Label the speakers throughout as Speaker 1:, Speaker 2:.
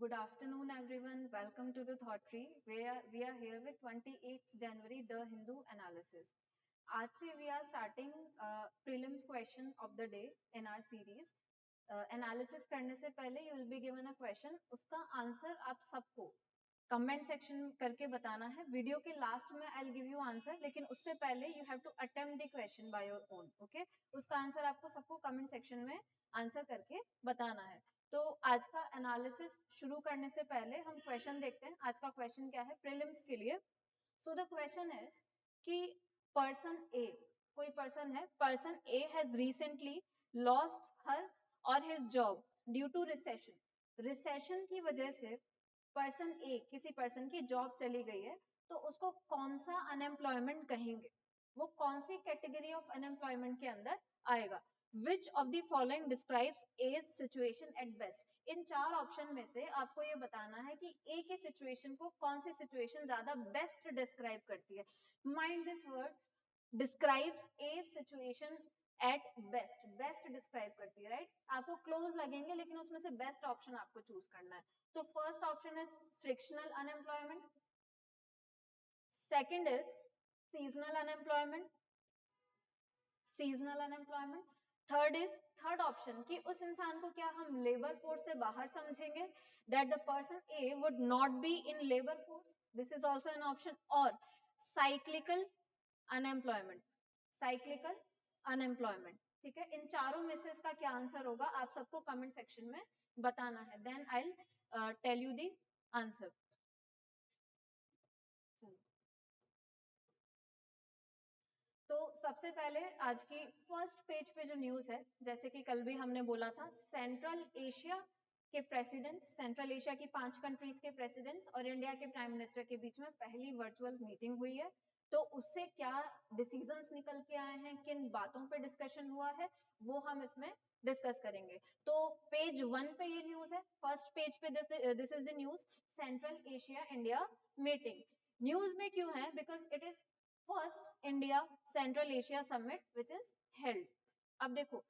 Speaker 1: Good afternoon, everyone. Welcome to the Thought Tree, where we are here with 28th January, the Hindu analysis. आज से we are starting prelims question of the day in our series. Analysis करने से पहले you will be given a question. उसका answer आप सबको comment section करके बताना है. वीडियो के लास्ट में I will give you answer, लेकिन उससे पहले you have to attempt the question by your own. Okay, उसका आंसर आपको सबको कमेंट सेक्शन में आंसर करके बताना है. तो आज का एनालिसिस शुरू करने से पहले हम क्वेश्चन देखते हैं. आज का क्वेश्चन क्या है प्रीलिम्स के लिए? सो द क्वेश्चन इज कि पर्सन ए, कोई पर्सन है, person A has recently lost her और his job due to recession. Recession की वजह से पर्सन ए, किसी पर्सन की जॉब चली गई है, तो उसको कौन सा अनएम्प्लॉयमेंट कहेंगे? वो कौन सी कैटेगरी ऑफ अनएम्प्लॉयमेंट के अंदर आएगा? Which of the following describes A's situation at best? इन चार ऑप्शन में से आपको ये बताना है कि A के सिचुएशन को कौन सी सिचुएशन ज्यादा बेस्ट डिस्क्राइब करती है. Mind this word, describes A situation at best. Best describe करती है, राइट? आपको क्लोज लगेंगे, लेकिन उसमें से बेस्ट ऑप्शन आपको चूज करना है. तो first option is frictional unemployment, second is seasonal unemployment, seasonal unemployment. Third option कि उस इंसान को क्या हम लेबर फोर्स से बाहर समझेंगे, that the person A would not be in labour force. This is also an option. और साइक्लिकल अनएम्प्लॉयमेंट, साइक्लिकल अनएम्प्लॉयमेंट. ठीक है, इन चारों में से इसका क्या आंसर होगा आप सबको कमेंट सेक्शन में बताना है. Then I will tell you the answer. तो सबसे पहले आज की फर्स्ट पेज पे जो न्यूज है, जैसे कि कल भी हमने बोला था, सेंट्रल एशिया के प्रेसिडेंट्स, सेंट्रल एशिया की 5 कंट्रीज के प्रेसिडेंट्स और इंडिया के प्राइम मिनिस्टर के बीच में पहली वर्चुअल मीटिंग हुई है. तो उससे क्या डिसीजंस निकल के आए हैं, किन बातों पे डिस्कशन हुआ है, वो हम इसमें डिस्कस करेंगे. तो पेज 1 पे ये न्यूज है, फर्स्ट पेज पे this is the news, central Asia India meeting. News में क्यों है? Because it is first India central Asia summit which is held. अब देखो,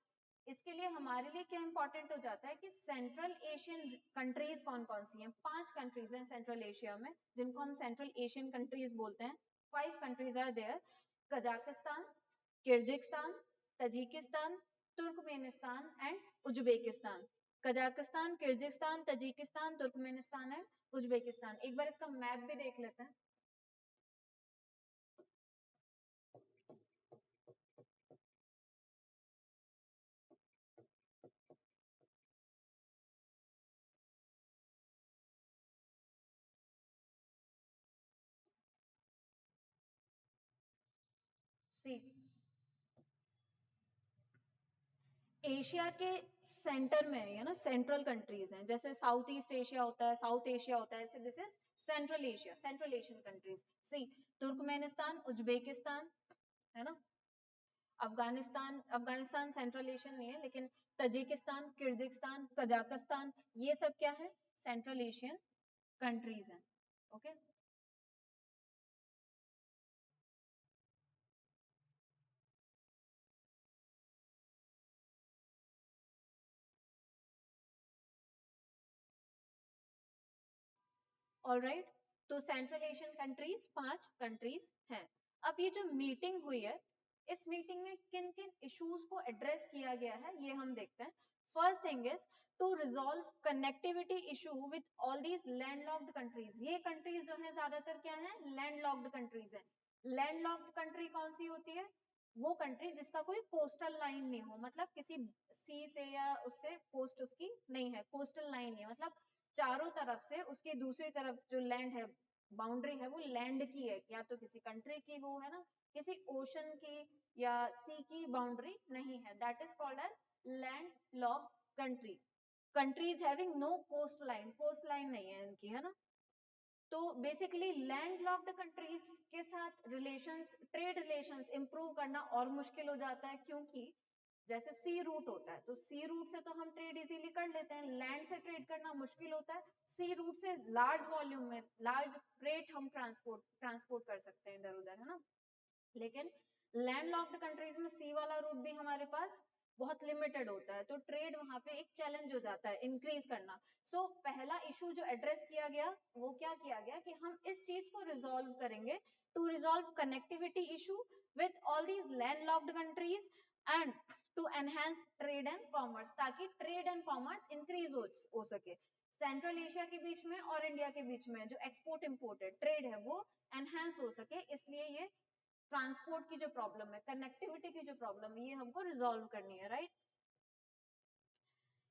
Speaker 1: इसके लिए हमारे लिए क्या इंपॉर्टेंट हो जाता है कि सेंट्रल एशियन कंट्रीज कौन कौन सी हैं. 5 कंट्रीज हैं सेंट्रल एशिया में, जिनको हम सेंट्रल एशियन कंट्रीज बोलते हैं. 5 countries are there: Kazakhstan, Kyrgyzstan, Tajikistan, Turkmenistan and Uzbekistan. Kazakhstan, Kyrgyzstan, Tajikistan, Turkmenistan and Uzbekistan. एक बार इसका मैप भी देख लेते हैं. सी, एशिया के सेंटर में है ना, सेंट्रल कंट्रीज हैं. जैसे साउथ ईस्ट एशिया होता है, साउथ एशिया होता है, ऐसे this is Central Asia, Central Asian countries. See, Turkmenistan, Uzbekistan, है ना, अफगानिस्तान. अफगानिस्तान सेंट्रल एशियन नहीं है, लेकिन तजिकिस्तान, किर्गिस्तान, कजाकिस्तान, ये सब क्या है? सेंट्रल एशियन कंट्रीज हैं. Okay, alright. तो सेंट्रल एशियन कंट्रीज 5 कंट्रीज हैं. अब ये जो मीटिंग हुई है, इस मीटिंग में किन किन इश्यूज को एड्रेस किया गया है ये हम देखते हैं. First thing is to resolve connectivity issue with all these landlocked countries. ये कंट्रीज जो है ज्यादातर क्या है? लैंडलॉक्ड कंट्रीज है. लैंडलॉक्ड कंट्री कौन सी होती है? वो कंट्री जिसका कोई कोस्टल लाइन नहीं हो, मतलब किसी सी से या उससे कोस्ट उसकी नहीं है, कोस्टल लाइन नहीं है, मतलब चारों तरफ से उसकी दूसरी तरफ जो लैंड है, बाउंड्री है, वो लैंड की है, या तो किसी कंट्री की वो है ना, किसी ओशन की या सी की बाउंड्री नहीं है. That is called as land lock country. Countries having no coast line, coast line नहीं है इनकी, है ना. तो बेसिकली लैंड लॉक्ड कंट्रीज के साथ रिलेशंस, ट्रेड रिलेशंस इंप्रूव करना और मुश्किल हो जाता है, क्योंकि जैसे सी रूट होता है, तो सी रूट से तो हम ट्रेड इजीली कर लेते हैं, लैंड से ट्रेड करना मुश्किल होता है. सी रूट से लार्ज वॉल्यूम में लार्ज फ्रेट हम ट्रांसपोर्ट कर सकते हैं इधर उधर, है ना. लेकिन लैंड लॉक्ड कंट्रीज में सी वाला रूट भी हमारे पास बहुत लिमिटेड होता है, तो ट्रेड वहां पे एक चैलेंज हो जाता है इंक्रीज करना। सो पहला इशू जो एड्रेस किया गया वो क्या किया गया कि हम इस चीज को रिजॉल्व करेंगे, to resolve connectivity issue with all these landlocked countries and to enhance trade and commerce, ताकि ट्रेड एंड कॉमर्स इंक्रीज हो सके सेंट्रल एशिया के बीच में और इंडिया के बीच में। जो एक्सपोर्ट इम्पोर्टेड ट्रेड है वो एनहेंस हो सके, इसलिए ये ट्रांसपोर्ट की जो प्रॉब्लम है, कनेक्टिविटी की जो प्रॉब्लम है, ये हमको रिजॉल्व करनी है, राइट।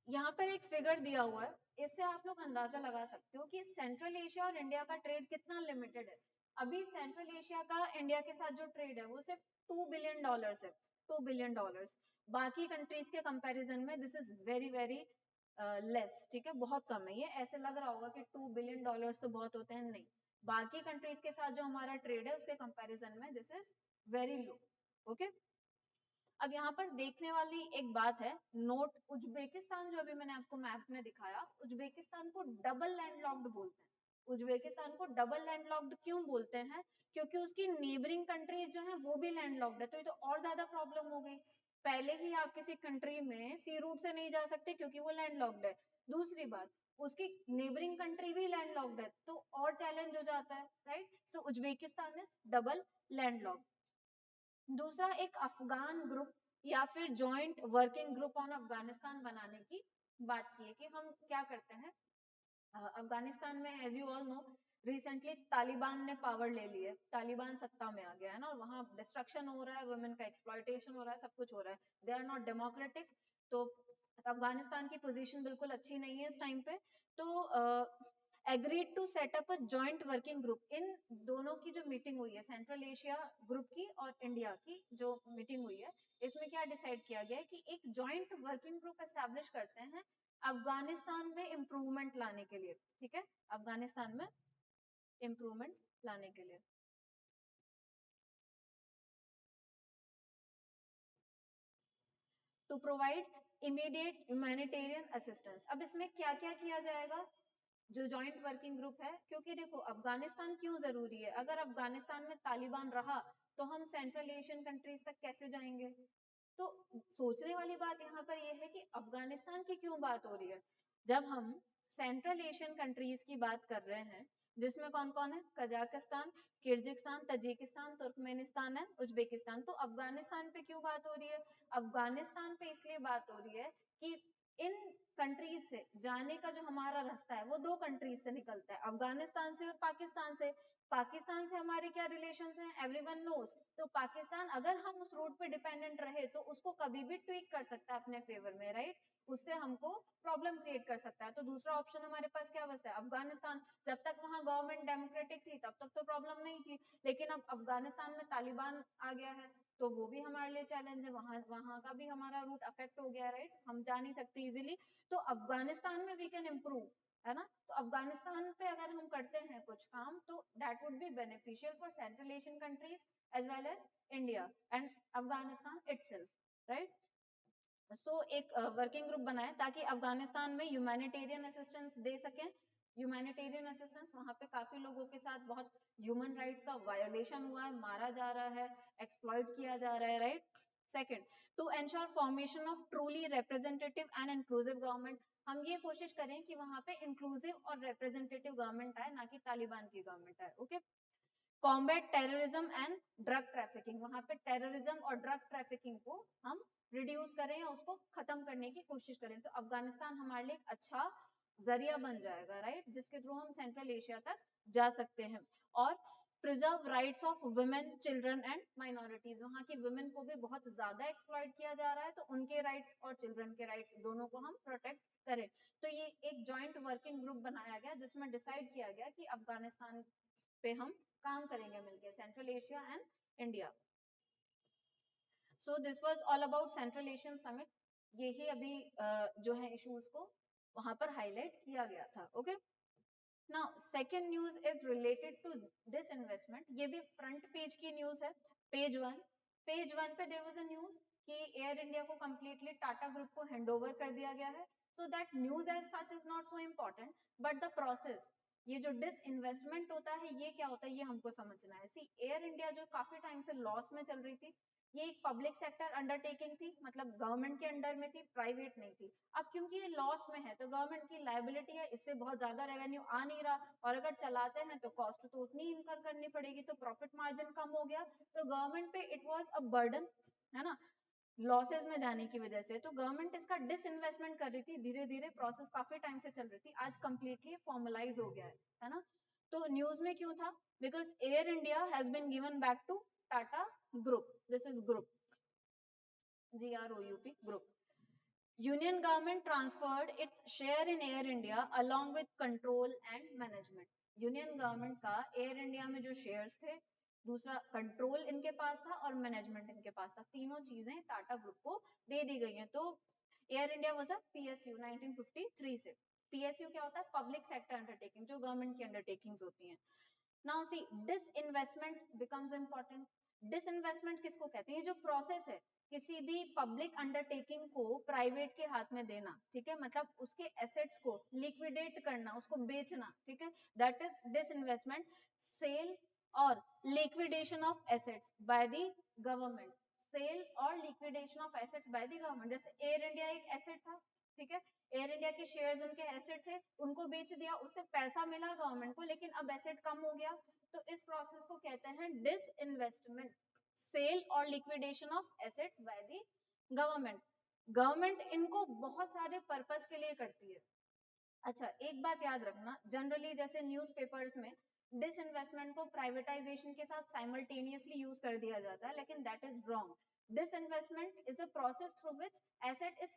Speaker 1: यहाँ पर एक फिगर दिया हुआ है, इससे आप लोग अंदाजा लगा सकते हो कि सेंट्रल एशिया और इंडिया का ट्रेड कितना लिमिटेड है। अभी सेंट्रल एशिया का इंडिया के साथ जो ट्रेड है वो सिर्फ $2 बिलियन है, $2 बिलियन। बाकी कंट्रीज के कंपैरिजन में this is very very less, ठीक है, बहुत कम है। ये ऐसे लग रहा होगा कि $2 बिलियन तो बहुत होते हैं, नहीं, बाकी कंट्रीज के साथ जो हमारा ट्रेड है उसके कंपैरिजन में this is very low, okay. अब यहाँ पर देखने वाली एक बात है, नोट उज्बेकिस्तान जो अभी मैंने आपको मैप में दिखाया, उज्बेकिस्तान को डबल लैंडलॉक्ड बोलते हैं। उज्बेकिस्तान को डबल लैंडलॉक्ड क्यों बोलते हैं? क्योंकि उसकी नेबरिंग कंट्रीज जो है वो भी लैंडलॉक्ड है, तो ये तो और ज्यादा प्रॉब्लम हो गई। पहले ही आप किसी कंट्री में सी रूट से नहीं जा सकते क्योंकि वो लैंडलॉक्ड है, दूसरी बात उसकी नेबरिंग कंट्री भी लैंडलॉक्ड है, तो और चैलेंज हो जाता है, right. So Uzbekistan is double landlocked. दूसरा, एक अफगान ग्रुप या फिर joint working group on Afghanistan बनाने की बात की है कि हम क्या करते हैं। अफगानिस्तान में as you all know recently Taliban ने पावर ले ली है, तालिबान सत्ता में आ गया है ना, और वहां डिस्ट्रक्शन हो रहा है, वुमेन का एक्सप्लॉयटेशन हो रहा है, सब कुछ हो रहा है, दे आर नॉट डेमोक्रेटिक। तो अफगानिस्तान की पोजीशन बिल्कुल अच्छी नहीं है इस टाइम पे। तो agreed to set up a joint working group. इन दोनों की जो मीटिंग हुई है, सेंट्रल एशिया ग्रुप की और इंडिया की जो मीटिंग हुई है, इसमें क्या डिसाइड किया गया है कि एक जॉइंट वर्किंग ग्रुप एस्टैब्लिश करते हैं अफगानिस्तान में इम्प्रूवमेंट लाने के लिए, ठीक है, अफगानिस्तान में इम्प्रूवमेंट लाने के लिए। To provide immediate humanitarian assistance. अब इसमें क्या क्या किया जाएगा जो जॉइंट वर्किंग ग्रुप है, क्योंकि देखो अफगानिस्तान क्यों जरूरी है, अगर अफगानिस्तान में तालिबान रहा तो हम सेंट्रल एशियन कंट्रीज तक कैसे जाएंगे। तो सोचने वाली बात यहाँ पर यह है कि अफगानिस्तान की क्यों बात हो रही है। जब हम सेंट्रल एशियन कंट्रीज की बात कर रहे हैं, जिसमें कौन कौन है, कजाकिस्तान, किर्गिस्तान, तजिकिस्तान, तुर्कमेनिस्तान है, उज्बेकिस्तान, तो अफगानिस्तान पे क्यों बात हो रही है। अफगानिस्तान पे इसलिए बात हो रही है कि इन कंट्रीज से जाने का जो हमारा रास्ता है वो दो कंट्रीज से निकलता है, अफगानिस्तान से और पाकिस्तान से। पाकिस्तान से हमारे क्या रिलेशंस हैं, एवरीवन नोज। तो पाकिस्तान अगर हम उस रूट पे डिपेंडेंट रहे तो उसको कभी भी ट्वीक कर सकता है अपने फेवर में, राइट, उससे हमको प्रॉब्लम क्रिएट कर सकता है। तो दूसरा ऑप्शन हमारे पास क्या बचता है, अफगानिस्तान। जब तक वहां गवर्नमेंट डेमोक्रेटिक थी तब तक तो प्रॉब्लम नहीं थी, लेकिन अब अफगानिस्तान में तालिबान आ गया है तो वो भी हमारे लिए चैलेंज है, वहां वहां का भी हमारा रूट अफेक्ट हो गया, राइट, हम जा नहीं सकते इजिली। तो अफगानिस्तान में वी कैन इम्प्रूव, है ना। तो अफगानिस्तान पे अगर हम करते हैं कुछ काम तो that would be beneficial for central Asian countries as well as India and Afghanistan itself, right. So एक वर्किंग ग्रुप बनाए ताकि अफगानिस्तान में ह्यूमैनिटेरियन असिस्टेंस दे सकें। ह्यूमैनिटेरियन असिस्टेंस, वहां पे काफी लोगों के साथ बहुत ह्यूमन राइट्स का वायोलेशन हुआ है, मारा जा रहा है, एक्सप्लॉइट किया जा रहा है, right. Second, to ensure formation of truly representative and inclusive government. हम ये कोशिश करें कि वहां पे इंक्लूसिव और रिप्रेजेंटेटिव गवर्नमेंट आए, ना कि तालिबान की गवर्नमेंट आए, okay. Combat terrorism and drug trafficking, वहां पे टेररिज्म और ड्रग ट्रैफिकिंग को हम रिड्यूस करें या उसको खत्म करने की कोशिश करें। तो अफगानिस्तान हमारे लिए एक अच्छा जरिया बन जाएगा, राइट, जिसके थ्रू हम सेंट्रल एशिया तक जा सकते हैं। और preserve rights of women, children and minorities, वहां की वुमेन को भी बहुत ज्यादा एक्सप्लॉइट किया जा रहा है, तो उनके राइट्स और चिल्ड्रन के राइट्स दोनों को हम प्रोटेक्ट करें। तो ये एक जॉइंट वर्किंग ग्रुप बनाया गया जिसमें डिसाइड किया गया कि अफगानिस्तान पे हम काम करेंगे मिलके, central Asia and India. So this was all about central Asian summit. यही अभी जो है इश्यूज को वहां पर हाईलाइट किया गया था, okay. Now second news is related to this investment, ये भी फ्रंट पेज की न्यूज है, पेज वन। पेज वन पे देयर वाज अ न्यूज कि एयर इंडिया को कंप्लीटली टाटा ग्रुप को हैंडओवर कर दिया गया है। So that news as such is not so important, but the process, ये जो डिस इन्वेस्टमेंट होता है ये क्या होता है ये हमको समझना है। सी एयर इंडिया जो काफी टाइम से लॉस में चल रही थी, ये एक पब्लिक सेक्टर अंडरटेकिंग थी, मतलब गवर्नमेंट के अंडर में थी, प्राइवेट नहीं थी। अब क्योंकि ये लॉस में है तो गवर्नमेंट की लायबिलिटी है, इससे बहुत ज्यादा रेवेन्यू आ नहीं रहा, और अगर चलाते हैं तो कॉस्ट तो उतनी इनकर करनी पड़ेगी, तो प्रॉफिट मार्जिन कम हो गया, तो गवर्नमेंट पे इट वाज अ बर्डन, है ना, लॉसेस में जाने की वजह से। तो गवर्नमेंट इसका डिसइन्वेस्टमेंट कर रही थी, धीरे धीरे प्रोसेस काफी टाइम से चल रही थी, आज कंप्लीटली फॉर्मलाइज हो गया है ना। तो न्यूज में क्यों था? Because Air India has been given back to Tata group, this is group, GROUP group. Union government transferred its share in Air India along with control and management. Union government का air India में जो shares थे, दूसरा control इनके पास था और management इनके पास था, तीनों चीजें टाटा ग्रुप को दे दी गई हैं। तो air India was a PSU 1953 से। PSU क्या होता है? पब्लिक सेक्टर अंडरटेकिंग, जो गवर्नमेंट की अंडरटेकिंग्स होती हैं। Now see disinvestment becomes important. Disinvestment किसको कहते हैं? ये जो प्रोसेस है किसी भी पब्लिक अंडरटेकिंग को प्राइवेट के हाथ में देना, ठीक है, मतलब उसके एसेट्स को लिक्विडेट करना, उसको बेचना, ठीक है, दैट इज डिसइन्वेस्टमेंट। सेल और liquidation of assets by the government, sale और liquidation of assets by the government. जैसे एयर इंडिया एक एसेट था, ठीक है, एयर इंडिया के शेयर्स उनके एसेट थे, उनको बेच दिया, उससे पैसा मिला गवर्नमेंट को, लेकिन अब एसेट कम हो गया, तो इस प्रोसेस को कहते हैं डिसइन्वेस्टमेंट, सेल और liquidation of assets by the government. Government इनको बहुत सारे पर्पस के लिए करती है। अच्छा, एक बात याद रखना, जनरली जैसे न्यूज़पेपर्स में डिसइन्वेस्टमेंट को प्राइवेटाइजेशन के साथ साइमल्टेनियसली यूज कर दिया जाता है, लेकिन that is wrong. Disinvestment is a process through which asset is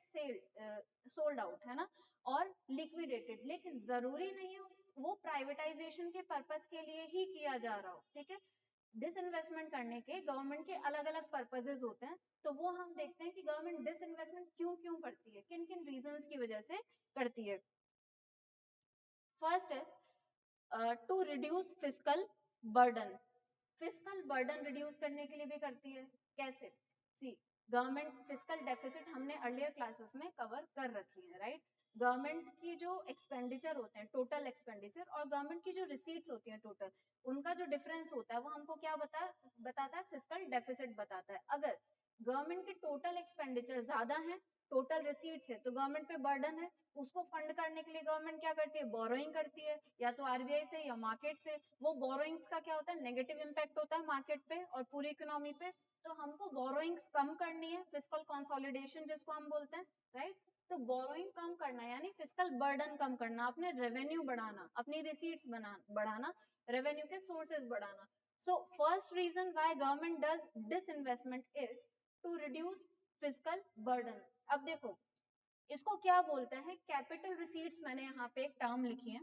Speaker 1: sold out, है ना, और लिक्विडेटेड, लेकिन जरूरी नहीं है वो प्राइवेटाइजेशन के पर्पस के लिए ही किया जा रहा हो, ठीक है। डिसइन्वेस्टमेंट करने के गवर्नमेंट के अलग अलग पर्पसेस होते हैं, तो वो हम देखते हैं कि गवर्नमेंट डिसइन्वेस्टमेंट क्यों क्यों करती है, किन किन रीजंस की वजह से करती है। First is to reduce fiscal burden. Fiscal burden reduce करने के लिए भी करती है। कैसे? सी, गवर्नमेंट फिस्कल डेफिसिट हमने अर्लियर क्लासेस में कवर कर रखी है, राइट। गवर्नमेंट की जो एक्सपेंडिचर होते हैं, टोटल एक्सपेंडिचर, और गवर्नमेंट की जो रिसीट्स होती हैं टोटल, उनका जो डिफरेंस होता है वो हमको क्या बताता है? फिस्कल डेफिसिट बताता है। अगर गवर्नमेंट के टोटल एक्सपेंडिचर ज्यादा है, टोटल रिसीट्स है, तो गवर्नमेंट पे बर्डन है, उसको फंड करने के लिए गवर्नमेंट क्या करती है? बोरोइंग करती है, या तो RBI से या मार्केट से। वो बोरोइंग्स का क्या होता है? नेगेटिव इंपैक्ट होता है मार्केट पे और पूरी इकोनॉमी पे। तो हमको बोरोइंग्स कम करनी है, फिस्कल कंसोलिडेशन जिसको हम बोलते हैं, राइट। तो बोरोइंग कम करना यानी फिस्कल बर्डन कम करना, अपने रेवेन्यू बढ़ाना, अपनी रिसीट्स बढ़ाना, रेवेन्यू के सोर्सेज बढ़ाना। So first reason why government does disinvestment is to reduce fiscal burden. अब देखो, इसको क्या बोलते हैं? कैपिटल रिसीट्स, मैंने यहाँ पे एक टर्म लिखी है।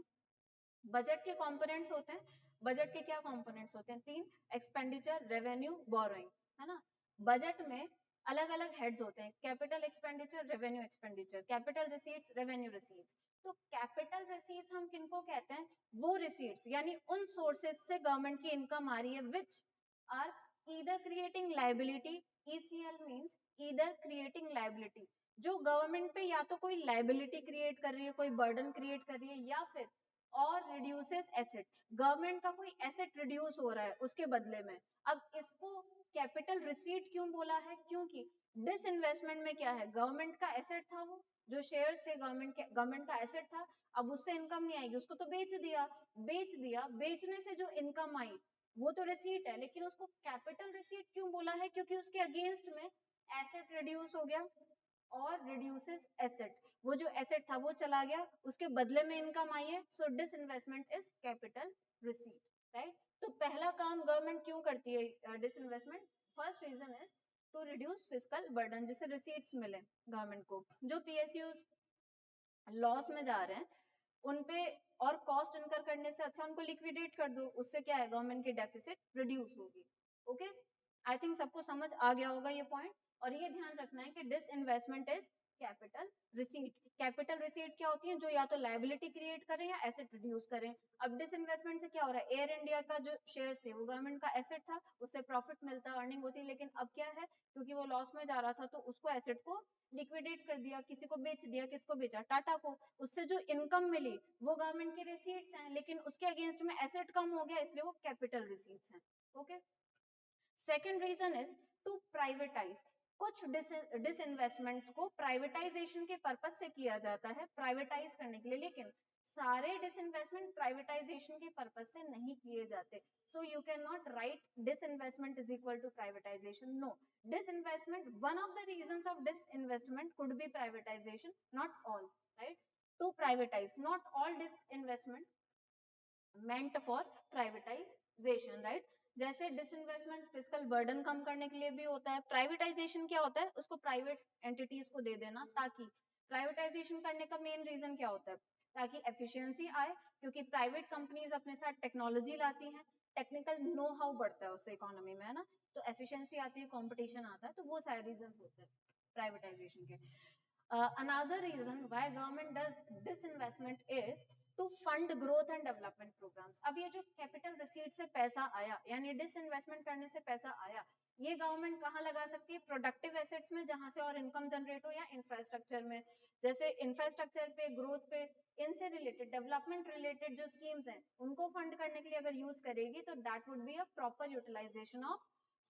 Speaker 1: बजट के कंपोनेंट्स होते हैं, बजट के क्या कंपोनेंट्स होते हैं? तीन, एक्सपेंडिचर, रेवेन्यू, बोरोइंग, है ना। बजट में अलग अलग हेड्स होते हैं, capital expenditure, revenue expenditure, capital receipts, revenue receipts. तो कैपिटल रिसीट्स हम किनको कहते हैं? वो रिसीट्स यानी उन सोर्सेज से गवर्नमेंट की इनकम आ रही है which are either creating liability, ECL means either creating liability, जो गवर्नमेंट पे या तो कोई लाइबिलिटी क्रिएट कर रही है, कोई बर्डन क्रिएट कर रही है, या फिर और रिड्यूसेस एसेट, गवर्नमेंट का कोई एसेट रिड्यूस हो रहा है उसके बदले में। अब इसको कैपिटल रिसीट क्यों बोला है? क्योंकि डिसइन्वेस्टमेंट में क्या है? गवर्नमेंट का एसेट था, वो जो शेयर्स थे गवर्नमेंट का एसेट था, अब उससे इनकम नहीं आएगी, उसको तो बेच दिया, बेचने से जो इनकम आई वो तो रिसीट है, लेकिन उसको कैपिटल रिसीट क्यों बोला है? क्योंकि उसके अगेंस्ट में एसेट रिड्यूस हो गया, और रिड्यूसेस एसेट, वो जो एसेट था वो चला गया, उसके बदले में इनकम आई है, so disinvestment is capital receipt, right. तो पहला काम गवर्नमेंट क्यों करती है disinvestment? First reason is to reduce fiscal burden, जिससे रिसीट्स मिले गवर्नमेंट को। जो PSUs लॉस में जा रहे हैं उनपे और कॉस्ट इनकर करने से अच्छा उनको लिक्विडेट कर दो, उससे क्या है? गवर्नमेंट की डेफिसिट रिड्यूस होगी। ओके, आई थिंक सबको समझ आ गया होगा ये पॉइंट। और ये ध्यान रखना है कि disinvestment is capital receipt. Capital receipt क्या होती है? जो या तो लायबिलिटी क्रिएट करें या एसेट रिड्यूस करें। अब डिसइन्वेस्टमेंट से क्या हो रहा है? एयर इंडिया का जो शेयर्स थे वो गवर्नमेंट का एसेट था, उससे प्रॉफिट मिलता, अर्निंग होती, लेकिन अब क्या है? क्योंकि वो लॉस में जा रहा था तो उसको एसेट को लिक्विडेट कर दिया, किसी को बेच दिया, किसको बेचा? टाटा को। उससे जो इनकम मिली वो गवर्नमेंट के रिसीट्स हैं, लेकिन उसके अगेंस्ट में एसेट कम हो गया, इसलिए वो कैपिटल रिसीट्स हैं। Okay, second reason is to privatise, कुछ डिसइन्वेस्टमेंट्स को प्राइवेटाइजेशन के पर्पज से किया जाता है, प्राइवेटाइज करने के लिए, लेकिन सारे डिसइन्वेस्टमेंट प्राइवेटाइजेशन के पर्पज से नहीं किए जाते. So you can not write disinvestment is equal to privatisation. No, disinvestment, one of the reasons of disinvestment could be privatization, not all, right? To privatize, not all disinvestment meant for privatization, right? जैसे disinvestment physical burden कम करने के लिए भी होता है, privatisation क्या होता है, उसको प्राइवेट एंटिटीज को दे देना. ताकि प्राइवेटाइजेशन करने का मेन रीजन क्या होता है, ताकि एफिशिएंसी आए, क्योंकि प्राइवेट कंपनीज अपने साथ टेक्नोलॉजी लाती हैं, टेक्निकल नो हाउ बढ़ता है उससे इकोनॉमी में, है ना, तो एफिशिएंसी आती है, कंपटीशन आता है, तो वो सारे रीजन होते हैं प्राइवेटाइजेशन के. Another reason why government does disinvestment is to fund growth and development programs. अब ये जो कैपिटल रिसीट से पैसा आया, यानी डिसइन्वेस्टमेंट करने से पैसा आया, ये गवर्नमेंट कहाँ लगा सकती है, प्रोडक्टिव एसेट्स में जहां से और इनकम जनरेट हो, या इंफ्रास्ट्रक्चर में. जैसे इंफ्रास्ट्रक्चर पे, ग्रोथ पे, इनसे रिलेटेड, डेवलपमेंट रिलेटेड जो स्कीम्स हैं उनको फंड करने के लिए अगर यूज करेगी तो that would be a proper utilisation of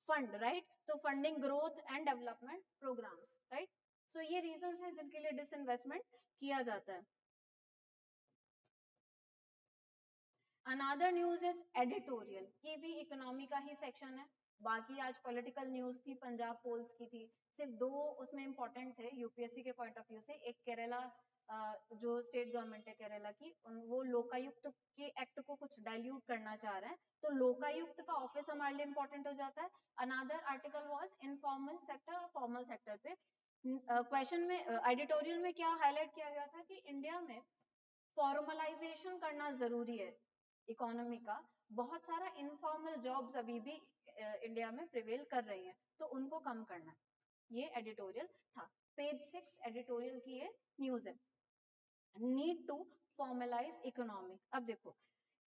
Speaker 1: fund, right? तो funding growth and development programmes, right? So ये रीजंस हैं जिनके लिए डिसइन्वेस्टमेंट किया जाता है. अनदर न्यूज इज एडिटोरियल, ये भी इकोनॉमी का ही सेक्शन है. बाकी आज पॉलिटिकल न्यूज थी, पंजाब पोल्स की थी, सिर्फ दो उसमें इंपॉर्टेंट थे यूपीएससी के पॉइंट ऑफ व्यू से. एक केरला, जो स्टेट गवर्नमेंट है केरला की, वो लोकायुक्त के एक्ट को कुछ डाइल्यूट करना चाह रहे हैं, तो लोकायुक्त का ऑफिस हमारे लिए इंपॉर्टेंट हो जाता है. Another article was informal sector और फॉर्मल सेक्टर पे. क्वेश्चन में एडिटोरियल में क्या हाईलाइट किया गया था कि इंडिया में फॉर्मलाइजेशन करना जरूरी है इकोनॉमी का. बहुत सारा इनफॉर्मल जॉब्स अभी भी इंडिया में प्रिवेल कर रही हैं, तो उनको कम करना है. ये एडिटोरियल था. पेज 6 एडिटोरियल की ये न्यूज है. Need to formalise economy. अब देखो,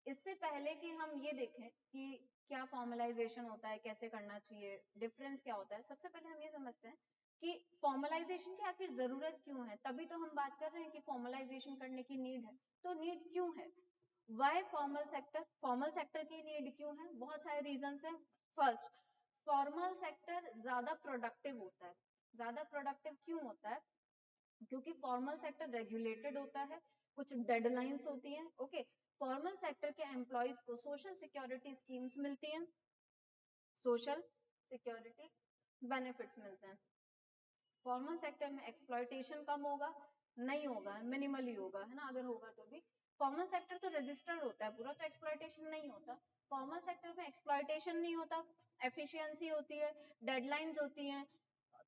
Speaker 1: इससे पहले कि हम ये देखें कि क्या फॉर्मलाइजेशन होता है, कैसे करना चाहिए, डिफरेंस क्या होता है, सबसे पहले हम ये समझते हैं कि फॉर्मलाइजेशन की आखिर जरूरत क्यों है. तभी तो हम बात कर रहे हैं कि फॉर्मलाइजेशन करने की नीड है. तो नीड क्यों है, why formal sector, formal sector की नीड क्यों है, बहुत सारे रीजन है. फर्स्ट, फॉर्मल सेक्टर ज्यादा प्रोडक्टिव होता है. ज्यादा प्रोडक्टिव क्यों होता है, क्योंकि फॉर्मल सेक्टर रेगुलेटेड होता है, कुछ डेडलाइंस होती हैं. ओके, फॉर्मल सेक्टर के एम्प्लॉयज को सोशल सिक्योरिटी स्कीम्स मिलती हैं, सोशल सिक्योरिटी बेनिफिट्स मिलते हैं. फॉर्मल सेक्टर में एक्सप्लॉयटेशन कम होगा, नहीं होगा, मिनिमली होगा, है ना, अगर होगा तो भी. फॉर्मल सेक्टर तो रजिस्टर्ड होता है पूरा, तो एक्सप्लॉयटेशन नहीं होता. फॉर्मल सेक्टर में एक्सप्लॉयटेशन नहीं होता, एफिशिएंसी होती है, डेडलाइंस होती हैं,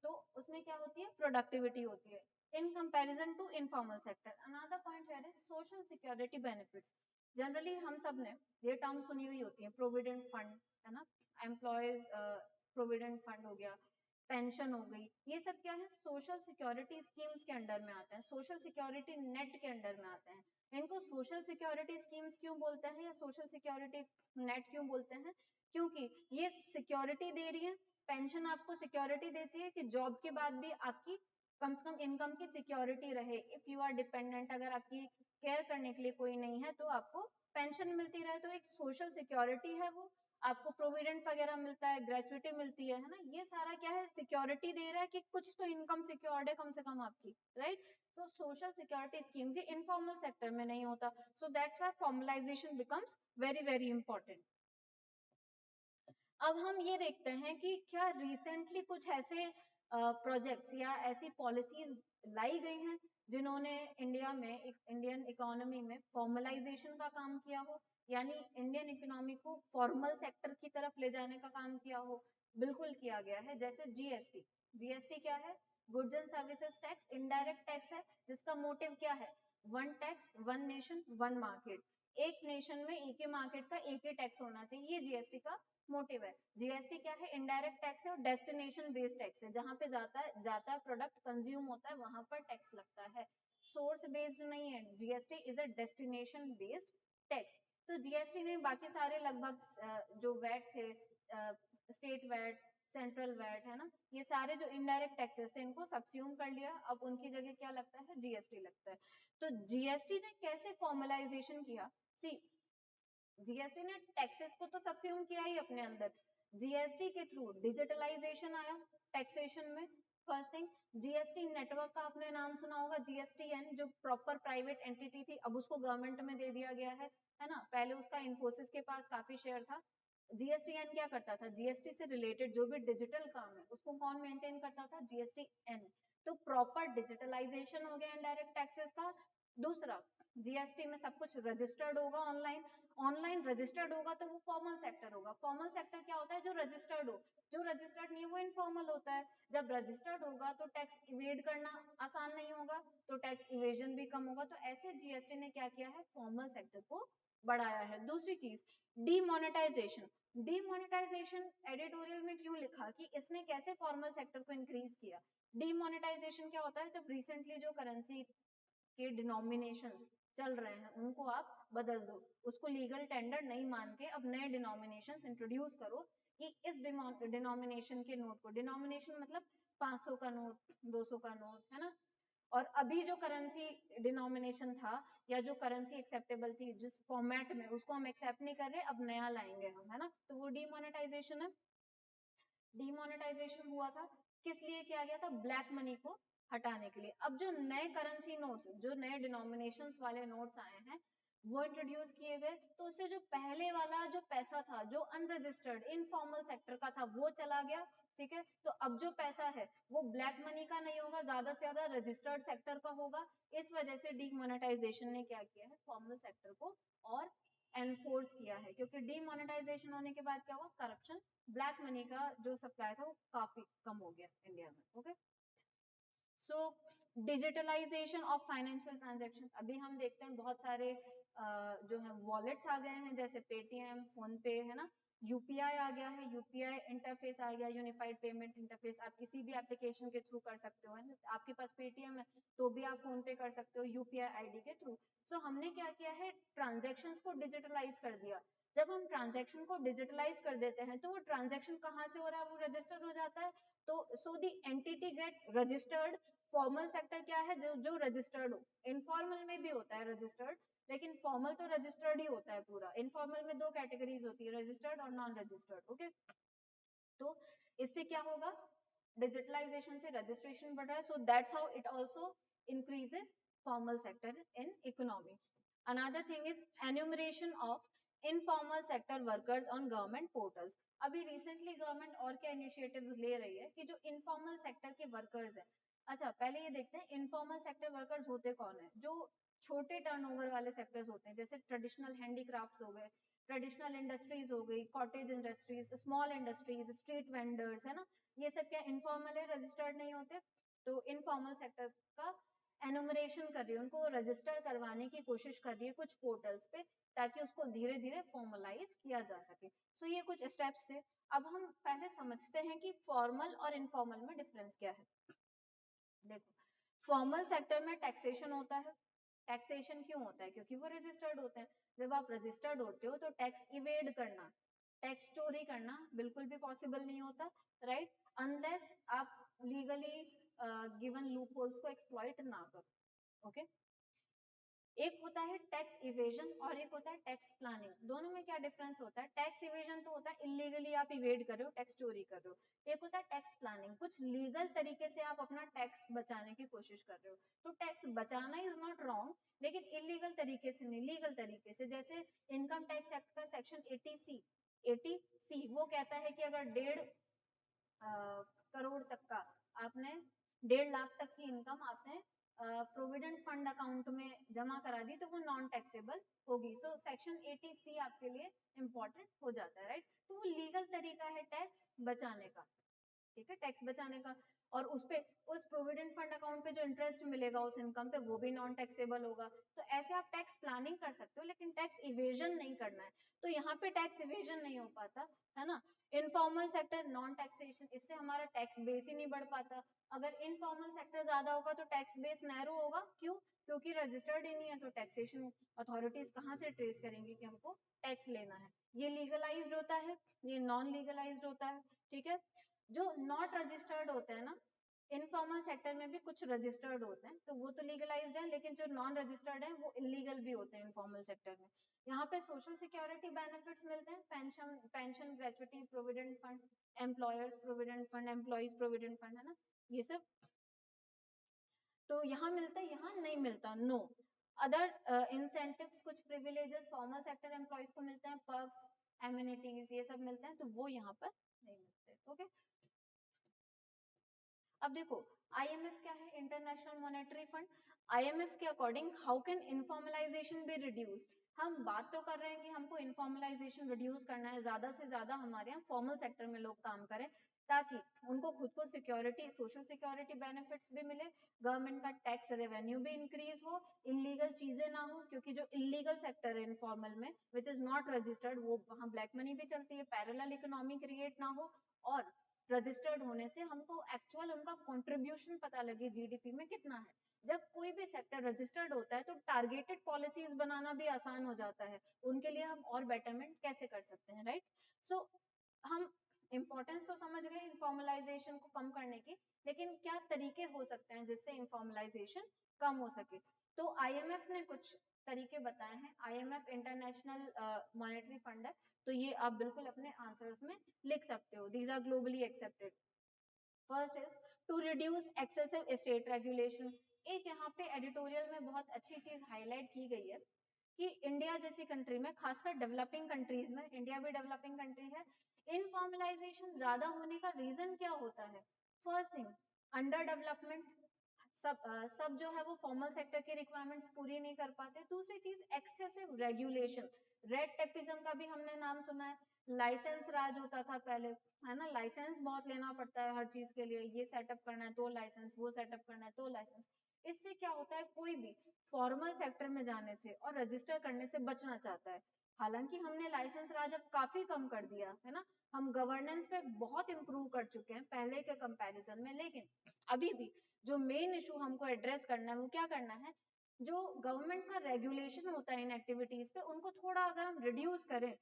Speaker 1: तो उसमें क्या होती है, प्रोडक्टिविटी होती है in comparison to informal sector. Another point है सोशल सिक्योरिटी बेनिफिट्स. जनरली हम सब ने ये टर्म सुनी हुई होती है, प्रोविडेंट फंड, है ना, एम्प्लॉयज प्रोविडेंट फंड हो गया, पेंशन हो गई, ये सब क्या है, सोशल सिक्योरिटी स्कीम्स के अंडर में आते हैं, सोशल सिक्योरिटी नेट के अंडर में आते हैं. इनको सोशल सिक्योरिटी स्कीम्स क्यों बोलते हैं, या सोशल सिक्योरिटी नेट क्यों बोलते हैं, क्योंकि ये सिक्योरिटी दे रही है. पेंशन आपको सिक्योरिटी देती है कि जॉब के बाद भी आपकी कम से कम इनकम की सिक्योरिटी रहे. इफ यू आर डिपेंडेंट, अगर आपकी केयर करने के लिए कोई नहीं है, तो आपको पेंशन मिलती रहे, तो एक सोशल सिक्योरिटी है वो. आपको प्रोविडेंट वगैरह मिलता है, ग्रेचुइटी मिलती है ना, ये सारा क्या है, सिक्योरिटी दे रहा है कि कुछ तो इनकम सिक्योर्ड है कम से कम आपकी, राइट? सो सोशल सिक्योरिटी स्कीम जी इनफॉर्मल सेक्टर में नहीं होता. So that's why formalisation becomes very very important. अब हम ये देखते हैं कि क्या रिसेंटली कुछ ऐसे प्रोजेक्ट्स या ऐसी पॉलिसीज लाई गई हैं जिन्होंने इंडिया में, इंडियन इकोनॉमी में फॉर्मलाइजेशन का काम किया हो, यानी इंडियन इकोनॉमी को फॉर्मल सेक्टर की तरफ ले जाने का काम किया हो. बिल्कुल किया गया है. जैसे जीएसटी. जीएसटी क्या है, goods and services tax, indirect tax है, जिसका मोटिव क्या है, one tax one nation one market. एक नेशन में एक ही मार्केट का एक ही टैक्स होना चाहिए, ये जीएसटी का मोटिव है. जीएसटी क्या है, इनडायरेक्ट टैक्स है और डेस्टिनेशन बेस्ड टैक्स है. जहां पे जाता है प्रोडक्ट कंज्यूम होता है, वहां पर टैक्स लगता है. सोर्स बेस्ड नहीं है, GST is a destination based tax. तो जीएसटी में बाकी सारे लगभग जो वैट थे, स्टेट वैट, सेंट्रल वैट, है ना, ये सारे जो इनडायरेक्ट टैक्सेस थे इनको सब्स्यूम कर लिया. अब उनकी जगह क्या लगता है, जीएसटी लगता है. तो जीएसटी ने कैसे फॉर्मलाइजेशन किया, सी जीएसटी ने टैक्सेस को तो सब्स्यूम किया ही अपने अंदर, जीएसटी के थ्रू डिजिटलाइजेशन आया टैक्सेशन में। फर्स्ट थिंग, जीएसटी नेटवर्क का आपने नाम सुना होगा, जीएसटीएन जो प्रॉपर प्राइवेट एंटिटी थी, अब उसको गवर्नमेंट में दे दिया गया है ना। पहले उसका इन्फोसिस के पास काफी शेयर था। जीएसटीएन क्या करता था, जीएसटी से रिलेटेड जो भी डिजिटल काम है उसको कौन मेंटेन करता था, जीएसटीएन। तो प्रॉपर डिजिटलाइजेशन हो गया इनडायरेक्ट टैक्सेस का। दूसरा, जीएसटी में सब कुछ रजिस्टर्ड होगा ऑनलाइन, ऑनलाइन रजिस्टर्ड होगा तो वो फॉर्मल सेक्टर होगा। फॉर्मल सेक्टर क्या होता है, जो रजिस्टर्ड हो, जो रजिस्टर्ड नहीं है वो इनफॉर्मल होता है। जब रजिस्टर्ड होगा तो टैक्स इवेड करना आसान नहीं होगा, तो टैक्स इवेजन भी कम होगा। तो ऐसे जीएसटी ने क्या किया है, फॉर्मल सेक्टर को बढ़ाया है। दूसरी चीज, डीमोनेटाइजेशन। डीमोनेटाइजेशन एडिटोरियल में क्यों लिखा कि इसने कैसे फॉर्मल सेक्टर को इंक्रीज किया। डीमोनेटाइजेशन क्या होता है, जब रिसेंटली जो करेंसी के डिनोमिनेशंस चल रहे हैं उनको आप बदल दो, उसको लीगल टेंडर नहीं मान के अब नए डिनोमिनेशंस इंट्रोड्यूस करो कि इस डिनोमिनेशन के नोट को, डिनोमिनेशन मतलब 500 का नोट, 200 का नोट, है ना। और अभी जो करेंसी डिनोमिनेशन था या जो करेंसी एक्सेप्टेबल थी जिस फॉर्मेट में, उसको हम एक्सेप्ट नहीं कर रहे, अब नया लाएंगे हम, है ना। तो वो डीमोनेटाइजेशन है। डीमोनेटाइजेशन हुआ था, किस लिए किया गया था, ब्लैक मनी को हटाने के लिए। अब जो नए करेंसी नोट्स, जो नए डिनोमिनेशंस वाले नोट्स आए हैं वो इंट्रोड्यूस किए गए, तो उससे जो पहले वाला जो पैसा था जो अनरजिस्टर्ड इनफॉर्मल सेक्टर का था वो चला गया, ठीक है। तो अब जो पैसा है वो ब्लैक मनी का नहीं होगा, ज्यादा से ज्यादा रजिस्टर्ड सेक्टर का होगा। इस वजह से डीमोनेटाइजेशन ने क्या किया है, फॉर्मल सेक्टर को और एनफोर्स किया है, क्योंकि डीमोनेटाइजेशन होने के बाद क्या हुआ, करप्शन, ब्लैक मनी का जो सप्लाई था वो काफी कम हो गया इंडिया में। Okay, so digitalisation of financial transactions, अभी हम देखते हैं बहुत सारे जो है वॉलेट्स आ गए हैं, जैसे पेटीएम, फोन पे, है ना। यूपीआई आ गया है, यूपीआई इंटरफेस आ गया, यूनिफाइड पेमेंट इंटरफेस। आप किसी भी एप्लीकेशन के थ्रू कर सकते हो, है ना। आपके पास पेटीएम है तो भी आप फोन पे कर सकते हो यूपीआई आईडी के थ्रू। सो हमने क्या किया है, ट्रांजैक्शंस को डिजिटलाइज कर दिया। जब हम ट्रांजैक्शन को डिजिटलाइज कर देते हैं तो वो ट्रांजैक्शन कहाँ से हो रहा है, वो रजिस्टर्ड हो जाता है। तो so the entity gets registered. Formal sector क्या है, जो जो रजिस्टर्ड हो, इनफॉर्मल में भी होता है रजिस्टर्ड, लेकिन फॉर्मल तो रजिस्टर्ड ही होता है पूरा। इनफॉर्मल में दो कैटेगरीज होती है, रजिस्टर्ड और नॉन रजिस्टर्ड। ओके, तो इससे क्या होगा, डिजिटलाइजेशन से रजिस्ट्रेशन बढ़ रहा है, so that's how it also increases formal sector in economy. Another thing is enumeration of informal sector workers on government portals. अभी रिसेंटली गवर्नमेंट और क्या इनिशिएटिव्स ले रही है कि जो इनफॉर्मल सेक्टर के वर्कर्स हैं, अच्छा पहले ये देखते हैं इनफॉर्मल सेक्टर वर्कर्स होते कौन है। जो छोटे टर्नओवर वाले सेक्टर्स होते हैं, जैसे ट्रेडिशनल हैंडीक्राफ्ट्स हो गए, ट्रेडिशनल इंडस्ट्रीज हो गई, cottage industries, small industries, street vendors, है ना। ये सब क्या इनफॉर्मल है, रजिस्टर्ड नहीं होते। तो इनफॉर्मल सेक्टर का एनुमरेशन कर रही है, उनको रजिस्टर करवाने की कोशिश कर रही है कुछ पोर्टल्स पे, ताकि उसको धीरे धीरे फॉर्मलाइज किया जा सके। सो ये कुछ स्टेप्स थे। अब हम पहले समझते हैं कि फॉर्मल और इनफॉर्मल में डिफरेंस क्या है। देखो, फॉर्मल सेक्टर में टैक्सेशन होता है। टैक्सेशन क्यों होता है, क्योंकि वो रजिस्टर्ड होते हैं। जब आप रजिस्टर्ड होते हो तो टैक्स इवेड करना, टैक्स चोरी करना बिल्कुल भी पॉसिबल नहीं होता, राइट, अनलेस आप लीगली गिवन लूप होल्स को एक्सप्लॉइट ना करो। ओके, एक होता है टैक्स इवेजन और एक होता है टैक्स प्लानिंग। दोनों में क्या डिफरेंस होता है, टैक्स इवेजन तो होता है इलीगली आप इवेड कर रहे हो, टैक्स चोरी कर रहे हो। एक होता है टैक्स प्लानिंग, कुछ लीगल तरीके से आप अपना टैक्स बचाने की कोशिश कर रहे हो। तो टैक्स बचाना इज नॉट रॉन्ग, लेकिन इलीगल तरीके से नहीं, लीगल तरीके से। जैसे इनकम टैक्स एक्ट का सेक्शन 80C वो कहता है कि अगर 1.5 करोड़ तक का आपने, 1.5 लाख तक की इनकम आपने प्रोविडेंट फंड अकाउंट में जमा करा दी तो वो नॉन टैक्सेबल होगी। सो सेक्शन 80C आपके लिए इंपॉर्टेंट हो जाता है, राइट। तो वो लीगल तरीका है टैक्स बचाने का, ठीक है, टैक्स बचाने का। और उस पे, उस प्रोविडेंट फंड अकाउंट पे जो इंटरेस्ट मिलेगा उस इनकम पे, वो भी नॉन टैक्सेबल होगा। तो ऐसे आप टैक्स प्लानिंग कर सकते हो, लेकिन टैक्स इवेजन नहीं करना है। तो यहाँ पे टैक्स इवेजन नहीं हो पाता, है ना। इनफॉर्मल सेक्टर, नॉन टैक्सेशन, इससे हमारा टैक्स बेस ही नहीं बढ़ पाता। अगर इनफॉर्मल सेक्टर ज्यादा होगा तो टैक्स बेस नैरो होगा, क्यों, क्योंकि रजिस्टर्ड ही नहीं है, तो टैक्सेशन अथॉरिटीज कहाँ से ट्रेस करेंगी कि हमको टैक्स लेना है। ये लीगलाइज्ड होता है, ये नॉन लीगलाइज्ड होता है, ठीक है। जो नॉट रजिस्टर्ड होते हैं ना, इनफॉर्मल सेक्टर में भी कुछ रजिस्टर्ड होते हैं, तो वो तो लीगलाइज्ड है, लेकिन जो नॉन रजिस्टर्ड है वो इलीगल भी होते हैं इनफॉर्मल सेक्टर में। यहाँ पे सोशल सिक्योरिटी बेनिफिट्स मिलते हैं, pension pension gratuity provident fund, employers provident fund, employees provident fund, है ना, ये सब तो यहाँ मिलता है, यहाँ नहीं मिलता, नो। अदर इंसेंटिव्स, कुछ प्रिविलेजेस फॉर्मल सेक्टर एम्प्लॉइज को मिलते हैं, पर्क्स, एमिनिटीज, ये सब मिलते हैं, तो वो यहाँ पर नहीं मिलते। ओके, अब देखो आईएमएफ क्या है, इंटरनेशनल मॉनेटरी फंड। आईएमएफ के according how can informalisation be reduce, हम बात तो कर रहे हैं कि हमको इनफॉर्मलाइजेशन रिड्यूस करना है, ज्यादा से ज्यादा हमारे यहाँ फॉर्मल सेक्टर में लोग काम करें, ताकि उनको खुद को सिक्योरिटी, सोशल सिक्योरिटी बेनिफिट्स भी मिले, गवर्नमेंट का टैक्स रेवेन्यू भी इंक्रीज हो, इलीगल चीजें ना हो, क्योंकि जो इलीगल सेक्टर है इनफॉर्मल में विच इज नॉट रजिस्टर्ड, वो वहाँ ब्लैक मनी भी चलती है, पैरेलल इकोनॉमी क्रिएट ना हो, और रजिस्टर्ड होने से हमको एक्चुअल उनका कंट्रीब्यूशन पता लगे जीडीपी में कितना है। जब कोई भी सेक्टर रजिस्टर्ड होता है तो टारगेटेड पॉलिसीज बनाना भी आसान हो जाता है, उनके लिए हम और बेटरमेंट कैसे कर सकते हैं, राइट। सो हम इंपॉर्टेंस तो समझ गए इनफॉर्मलाइजेशन को कम करने की, लेकिन क्या तरीके हो सकते हैं जिससे इनफॉर्मलाइजेशन कम हो सके। तो आईएमएफ ने कुछ तरीके बताए हैं, आईएमएफ इंटरनेशनल मॉनेटरी फंड है, तो ये आप बिल्कुल अपने आंसर्स में लिख सकते हो, these are globally accepted. First is to reduce excessive state regulation. एक यहाँ पे एडिटोरियल में बहुत अच्छी चीज हाईलाइट की गई है कि इंडिया जैसी कंट्री में, खासकर डेवलपिंग कंट्रीज में, इंडिया भी डेवलपिंग कंट्री है, इनफॉर्मलाइजेशन ज्यादा होने का रीजन क्या होता है। फर्स्ट थिंग, अंडर डेवलपमेंट, सब जो है वो फॉर्मल सेक्टर की रिक्वायरमेंट्स पूरी नहीं कर पाते। दूसरी चीज एक्सेसिव रेगुलेशन, रेड टेपिज्म का भी हमने नाम सुना है, लाइसेंस राज होता था पहले, है ना, लाइसेंस बहुत लेना पड़ता है हर चीज के लिए, ये सेटअप करना है तो लाइसेंस, वो सेटअप करना है तो लाइसेंस। इससे क्या होता है, कोई भी फॉर्मल सेक्टर में जाने से और रजिस्टर करने से बचना चाहता है। हालांकि हमने लाइसेंस राज अब काफी कम कर दिया है ना, हम गवर्नेंस पे बहुत इंप्रूव कर चुके हैं पहले के कंपैरिजन में, लेकिन अभी भी जो मेन इशू हमको एड्रेस करना है वो क्या करना है, जो गवर्नमेंट का रेगुलेशन होता है इन एक्टिविटीज पे, उनको थोड़ा अगर हम रिड्यूस करें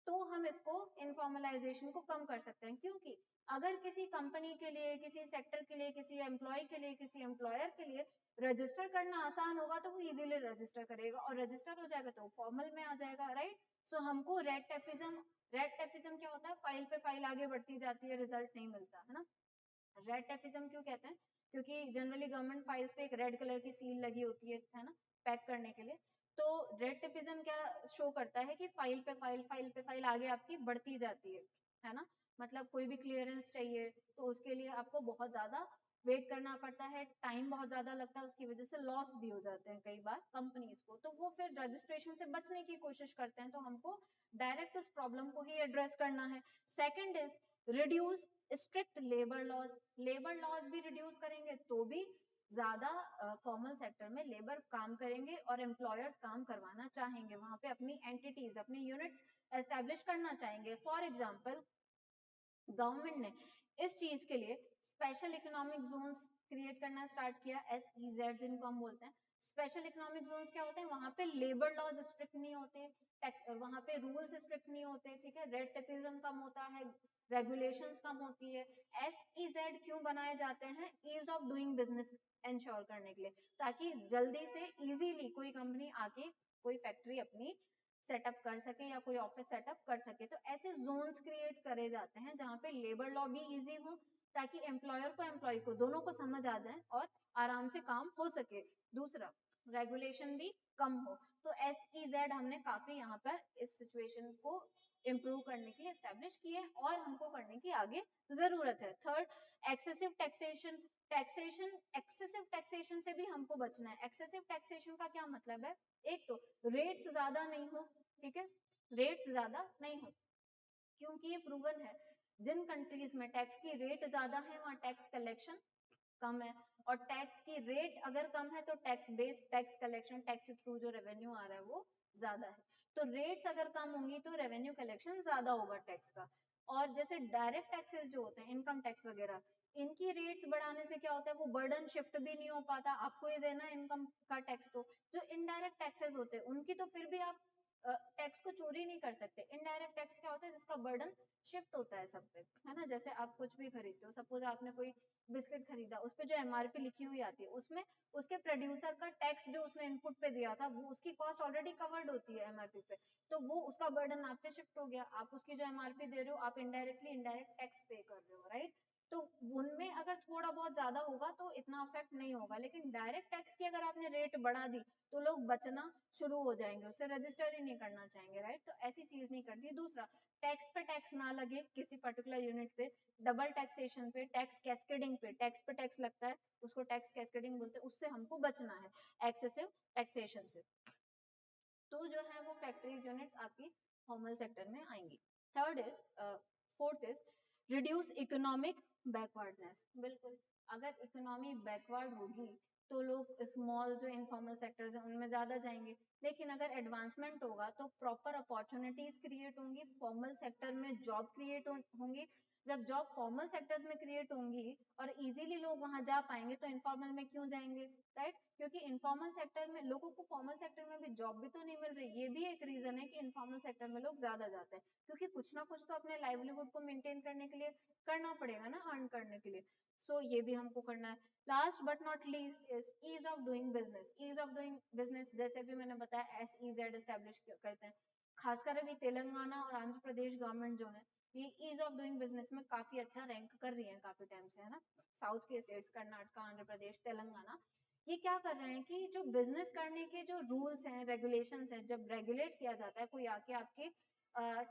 Speaker 1: तो हम इसको इनफॉर्मलाइजेशन को कम कर सकते हैं। क्योंकि अगर किसी कंपनी के लिए, किसी सेक्टर के लिए, किसी एम्प्लॉय के लिए, किसी एम्प्लॉयर के लिए रजिस्टर करना आसान होगा तो वो इजीली रजिस्टर करेगा, और रजिस्टर हो जाएगा तो फॉर्मल में आ जाएगा, राइट। सो हमको रेड टेपिज्म क्या होता है, फाइल पे फाइल आगे बढ़ती जाती है, रिजल्ट नहीं मिलता, है ना। रेड टेपिज्म क्यों कहते हैं, क्योंकि जनरली गवर्नमेंट फाइल्स पे एक रेड कलर की सील लगी होती है ना, पैक करने के लिए। तो रेड टेपिज्म क्या शो करता है कि फाइल पे फाइल आगे आपकी बढ़ती जाती है ना, मतलब कोई भी क्लियरेंस चाहिए तो उसके लिए आपको बहुत ज्यादा वेट करना पड़ता है, टाइम बहुत ज्यादा लगता है, उसकी वजह से लॉस भी हो जाते हैं कई बार कंपनीज को, तो वो फिर रजिस्ट्रेशन से बचने की कोशिश करते हैं, तो हमको डायरेक्ट उस प्रॉब्लम को ही एड्रेस करना है। Second is reduce strict labour laws, labour laws भी रिड्यूस करेंगे तो भी ज्यादा फॉर्मल सेक्टर में लेबर काम करेंगे और एम्प्लॉयर्स काम करवाना चाहेंगे, वहां पे अपनी एंटिटीज, अपनी यूनिट्स एस्टेब्लिश करना चाहेंगे। फॉर एग्जांपल गवर्नमेंट ने इस चीज के लिए स्पेशल इकोनॉमिक जोन्स क्रिएट करना स्टार्ट किया, SEZ जिनको हम बोलते हैं। स्पेशल इकोनॉमिक जोन्स क्या होते हैं, वहां पे लेबर लॉज स्ट्रिक्ट नहीं होते, वहां पे रूल्स स्ट्रिक्ट नहीं होते, ठीक है, रेड टेपिज्म कम होता है, रेगुलेशंस कम होती है। SEZ क्यों बनाए जाते हैं, ease of doing business ensure करने के लिए, ताकि जल्दी से इजीली कोई कंपनी आके कोई फैक्ट्री अपनी सेटअप कर सके या कोई ऑफिस सेटअप कर सके। तो ऐसे जोन्स क्रिएट करे जाते हैं जहाँ पे लेबर लॉ भी इजी हो, ताकि एम्प्लॉयर को एम्प्लॉय को दोनों को समझ आ जाए और आराम से काम हो सके। दूसरा, रेगुलेशन भी कम हो। तो SEZ हमने काफी यहाँ पर इस सिचुएशन को इम्प्रूव करने के लिए एस्टेब्लिश किए और हमको करने की आगे जरूरत है। Third, excessive taxation, excessive taxation से भी हमको बचना है। एक्सेसिव टैक्सेशन का क्या मतलब है, एक तो रेट्स ज्यादा नहीं हो, ठीक है, रेट्स ज्यादा नहीं हो, क्योंकि ये प्रूवन है जिन कंट्रीज में टैक्स की रेट ज्यादा है वहां टैक्स कलेक्शन कम है, और टैक्स की रेट अगर कम है तो tax based tax collection, tax through जो रेवेन्यू आ रहा है वो ज्यादा है। तो रेट्स अगर कम होंगी तो रेवेन्यू कलेक्शन ज्यादा होगा टैक्स का। और जैसे डायरेक्ट टैक्सेस जो होते हैं, इनकम टैक्स वगैरह, इनकी रेट्स बढ़ाने से क्या होता है, वो बर्डन शिफ्ट भी नहीं हो पाता, आपको ये देना है इनकम का टैक्स। तो जो इनडायरेक्ट टैक्सेस होते हैं उनकी तो फिर भी आप टैक्स को चोरी नहीं कर सकते। इनडायरेक्ट टैक्स क्या होता है, जिसका बर्डन शिफ्ट होता है सब पे, है ना। जैसे आप कुछ भी खरीदते हो, सपोज आपने कोई बिस्किट खरीदा, उस पे जो एमआरपी लिखी हुई आती है, उसमें उसके प्रोड्यूसर का टैक्स जो उसने इनपुट पे दिया था, वो उसकी कॉस्ट ऑलरेडी कवर्ड होती है एमआरपी पे, तो वो उसका बर्डन आप पे शिफ्ट हो गया। आप उसकी जो एमआरपी दे रहे हो, आप इनडायरेक्टली इनडायरेक्ट टैक्स पे कर रहे हो, राइट। तो उनमें अगर थोड़ा बहुत ज्यादा होगा तो इतना अफेक्ट नहीं होगा, लेकिन डायरेक्ट टैक्स की अगर आपने रेट बढ़ा दी तो लोग बचना शुरू हो जाएंगे, उससे रजिस्टर ही नहीं करना चाहेंगे, राइट। तो ऐसी चीज नहीं करनी। दूसरा, टैक्स पे टैक्स ना लगे किसी पर्टिकुलर यूनिट पे, डबल टैक्सेशन पे, टैक्स कैस्केडिंग पे, टैक्स पे टैक्स लगता है, उसको टैक्स कैस्केडिंग बोलते हैं, उससे हमको बचना है, एक्सेसिव टैक्सेशन से। तो जो है वो फैक्ट्रीज यूनिट्स आपकी फॉर्मल सेक्टर में आएंगी। Third is fourth is reduce economic backwardness. बिल्कुल, अगर इकोनॉमी बैकवर्ड होगी तो लोग स्मॉल जो इनफॉर्मल सेक्टर्स हैं उनमें ज्यादा जाएंगे, लेकिन अगर एडवांसमेंट होगा तो प्रॉपर अपॉर्चुनिटीज क्रिएट होंगी, फॉर्मल सेक्टर में जॉब क्रिएट होंगी। जब जॉब फॉर्मल सेक्टर्स में क्रिएट होंगी और इजीली लोग वहां जा पाएंगे तो इनफॉर्मल में क्यों जाएंगे, राइट। क्योंकि इनफॉर्मल सेक्टर में लोगों को फॉर्मल सेक्टर में भी जॉब भी तो नहीं मिल रही, ये भी एक रीजन है कि इनफॉर्मल सेक्टर में लोग ज्यादा जाते हैं, क्योंकि कुछ ना कुछ तो अपने लाइवलीहुड को मेंटेन करने के लिए करना पड़ेगा ना, अर्न करने के लिए। सो ये भी हमको करना है। Last but not least is ease of doing business. Ease of doing business जैसे भी मैंने बताया, SEZ एस्टेब्लिश करते हैं, खासकर अभी तेलंगाना और आंध्र प्रदेश गवर्नमेंट जो है, ये ईज ऑफ डूइंग बिजनेस में काफी अच्छा रैंक कर रही है काफी टाइम से, है ना। साउथ के स्टेट्स कर्नाटका, आंध्र प्रदेश, तेलंगाना, ये क्या कर रहे हैं कि जो बिजनेस करने के जो रूल्स हैं, रेगुलेशंस हैं, जब रेगुलेट किया जाता है, कोई आके आपके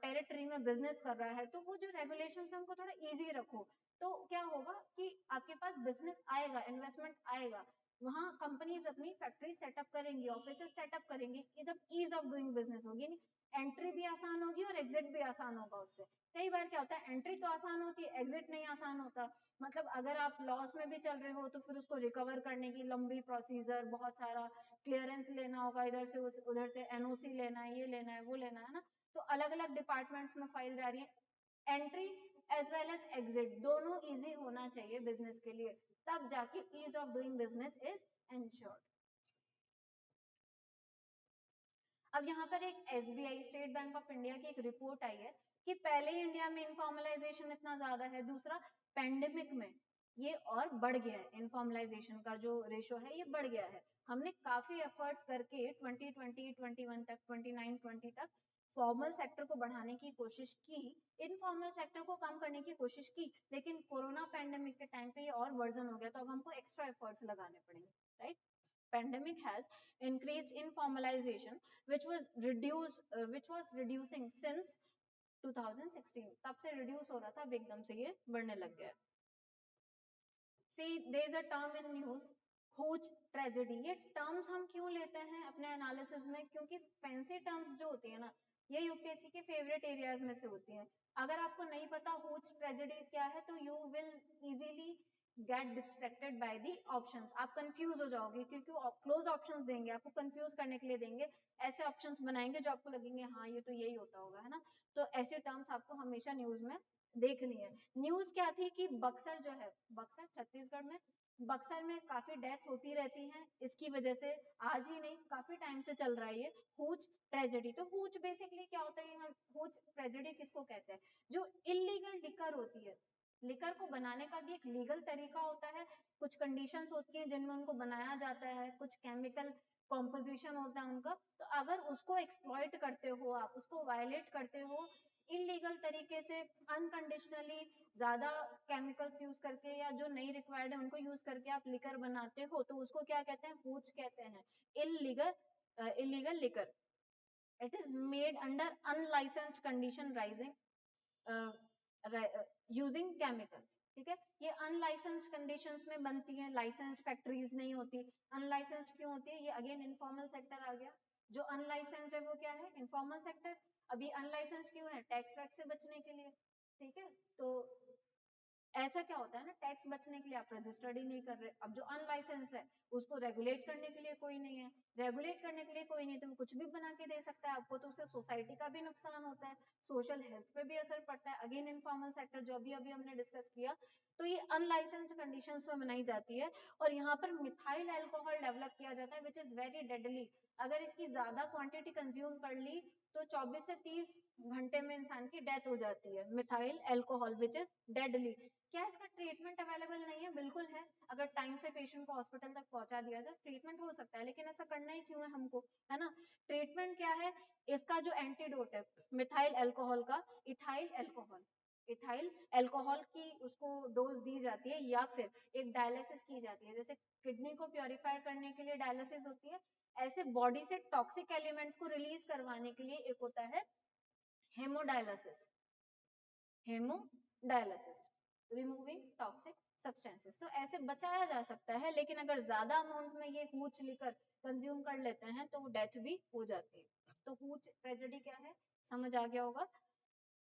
Speaker 1: टेरिटरी में बिजनेस कर रहा है, तो वो जो रेगुलेशंस है उनको थोड़ा इजी रखो। तो क्या होगा कि आपके पास बिजनेस आएगा, इन्वेस्टमेंट आएगा, वहां कंपनीज अपनी फैक्ट्री सेटअप करेंगी, ऑफिस सेटअप करेंगी। ये जब ईज ऑफ डूइंग बिजनेस होगी, एंट्री भी आसान होगी और एग्जिट भी आसान होगा उससे। कई बार क्या होता है, एंट्री तो आसान होती है, एग्जिट नहीं आसान होता। मतलब अगर आप लॉस में भी चल रहे हो तो फिर उसको रिकवर करने की लंबी प्रोसीजर, बहुत सारा क्लियरेंस लेना होगा, इधर से उधर से NOC लेना है, ये लेना है, वो लेना है ना। तो अलग अलग डिपार्टमेंट्स में फाइल जा रही है। Entry as well as exit दोनों इजी होना चाहिए बिजनेस के लिए, तब जाके ease of doing business is ensured. अब यहाँ पर एक SBI, State Bank of India की एक रिपोर्ट आई है कि पहले ही इंडिया में इनफॉर्मलाइजेशन इतना ज्यादा है, दूसरा पेंडेमिक में ये और बढ़ गया है, इनफॉर्मलाइजेशन का जो रेशो है ये बढ़ गया है। हमने काफी एफर्ट्स करके 2020, 21 तक, 29, 20 तक फॉर्मल सेक्टर को बढ़ाने की कोशिश की, इनफॉर्मल सेक्टर को कम करने की कोशिश की, लेकिन कोरोना पैंडेमिक के टाइम पे ये और वर्जन हो गया, तो अब हमको एक्स्ट्रा एफर्ट्स लगाने पड़ेंगे, right. Pandemic has increased informalization, which was reducing since 2016. तब से reduce हो रहा था, अब एकदम से ये बढ़ने लग गया। See, there is a term in news, huge tragedy. ये terms हम क्यों लेते हैं अपने analysis में, क्योंकि fancy terms जो होती है ना, ये UPSC के favorite areas में से होती हैं। अगर आपको नहीं पता huge tragedy क्या है, तो you will easily get distracted by the options, आप कंफ्यूज हो जाओगे, क्योंकि क्लोज ऑप्शंस देंगे आपको कंफ्यूज करने के लिए, देंगे ऐसे ऑप्शंस बनाएंगे जो आपको लगेंगे हाँ ये तो यही होता होगा, है ना। तो ऐसे टर्म्स आपको हमेशा न्यूज में देखनी है। न्यूज क्या थी कि बक्सर जो है, बक्सर छत्तीसगढ़ में, बक्सर में काफी डेथ्स होती रहती हैं, इसकी वजह से आज ही नहीं काफी टाइम से चल रहा है ये हुज ट्रेजेडी। तो हुज बेसिकली क्या होता है, हम हुज ट्रेजेडी किसको कहते हैं, जो इलीगल लिकर होती है। लिकर को बनाने का भी एक लीगल तरीका होता है, कुछ कंडीशंस होती हैं जिनमें उनको बनाया जाता है, कुछ केमिकल कॉम्पोजिशन होता है उनका। तो अगर उसको एक्सप्लॉइट करते हो, आप उसको वायलेट करते हो इलीगल तरीके से, अनकंडीशनली ज्यादा केमिकल्स यूज करके, या जो नहीं रिक्वायर्ड है उनको यूज करके आप लिकर बनाते हो, तो उसको क्या कहते हैं, हूच कहते हैं, illegal liquor. It is made under unlicensed condition rising using chemicals, ठीक है। ये अनलाइसेंस्ड कंडीशंस में बनती है, लाइसेंस्ड फैक्ट्रीज नहीं होती। अनलाइसेंस्ड क्यों होती है, ये अगेन इनफॉर्मल सेक्टर आ गया। जो अनलाइसेंस्ड है वो क्या है, इनफॉर्मल सेक्टर। अभी अनलाइसेंस्ड क्यों है, टैक्स वैक्स से बचने के लिए, ठीक है। तो ऐसा क्या होता है ना, टैक्स बचने के लिए आप रजिस्टर्ड ही नहीं कर रहे। अब जो अनलाइसेंस है उसको रेगुलेट करने के लिए कोई नहीं है, रेगुलेट करने के लिए कोई नहीं, तो वो कुछ भी बना के दे सकता है आपको, तो उससे सोसाइटी का भी नुकसान होता है, सोशल हेल्थ पे भी असर पड़ता है। अगेन इनफॉर्मल सेक्टर जो अभी अभी हमने डिस्कस किया, तो ये अनलाइसेंस्ड कंडीशंस में बनाई जाती है। और यहाँ पर मिथाइल अल्कोहल डेवलप किया जाता है, विच इज वेरी डेडली। अगर इसकी ज्यादा क्वांटिटी कंज्यूम कर ली तो 24 से 30 घंटे में इंसान की डेथ हो जाती है। Methyl alcohol which is deadly. क्या इसका ट्रीटमेंट अवेलेबल नहीं है? बिल्कुल है। अगर टाइम से पेशेंट को हॉस्पिटल तक पहुंचा दिया जाए ट्रीटमेंट हो सकता है, लेकिन ऐसा करना ही क्यों है हमको, है ना। ट्रीटमेंट क्या है इसका? जो एंटीडोट है मिथाइल अल्कोहल का, इथाइल अल्कोहल, इथाइल अल्कोहल की उसको डोज दी जाती है, या फिर एक डायलिसिस की जाती है। जैसे किडनी को प्योरीफाई करने के लिए डायलिसिस होती है, ऐसे बॉडी से टॉक्सिक एलिमेंट्स को रिलीज करवाने के लिए एक होता है hemodialysis, hemodialysis, removing toxic substances. तो ऐसे बचाया जा सकता है, लेकिन अगर ज्यादा अमाउंट में ये हूच लेकर कंज्यूम कर लेते हैं तो डेथ भी हो जाती है। तो हूच ट्रेजेडी क्या है समझ आ गया होगा।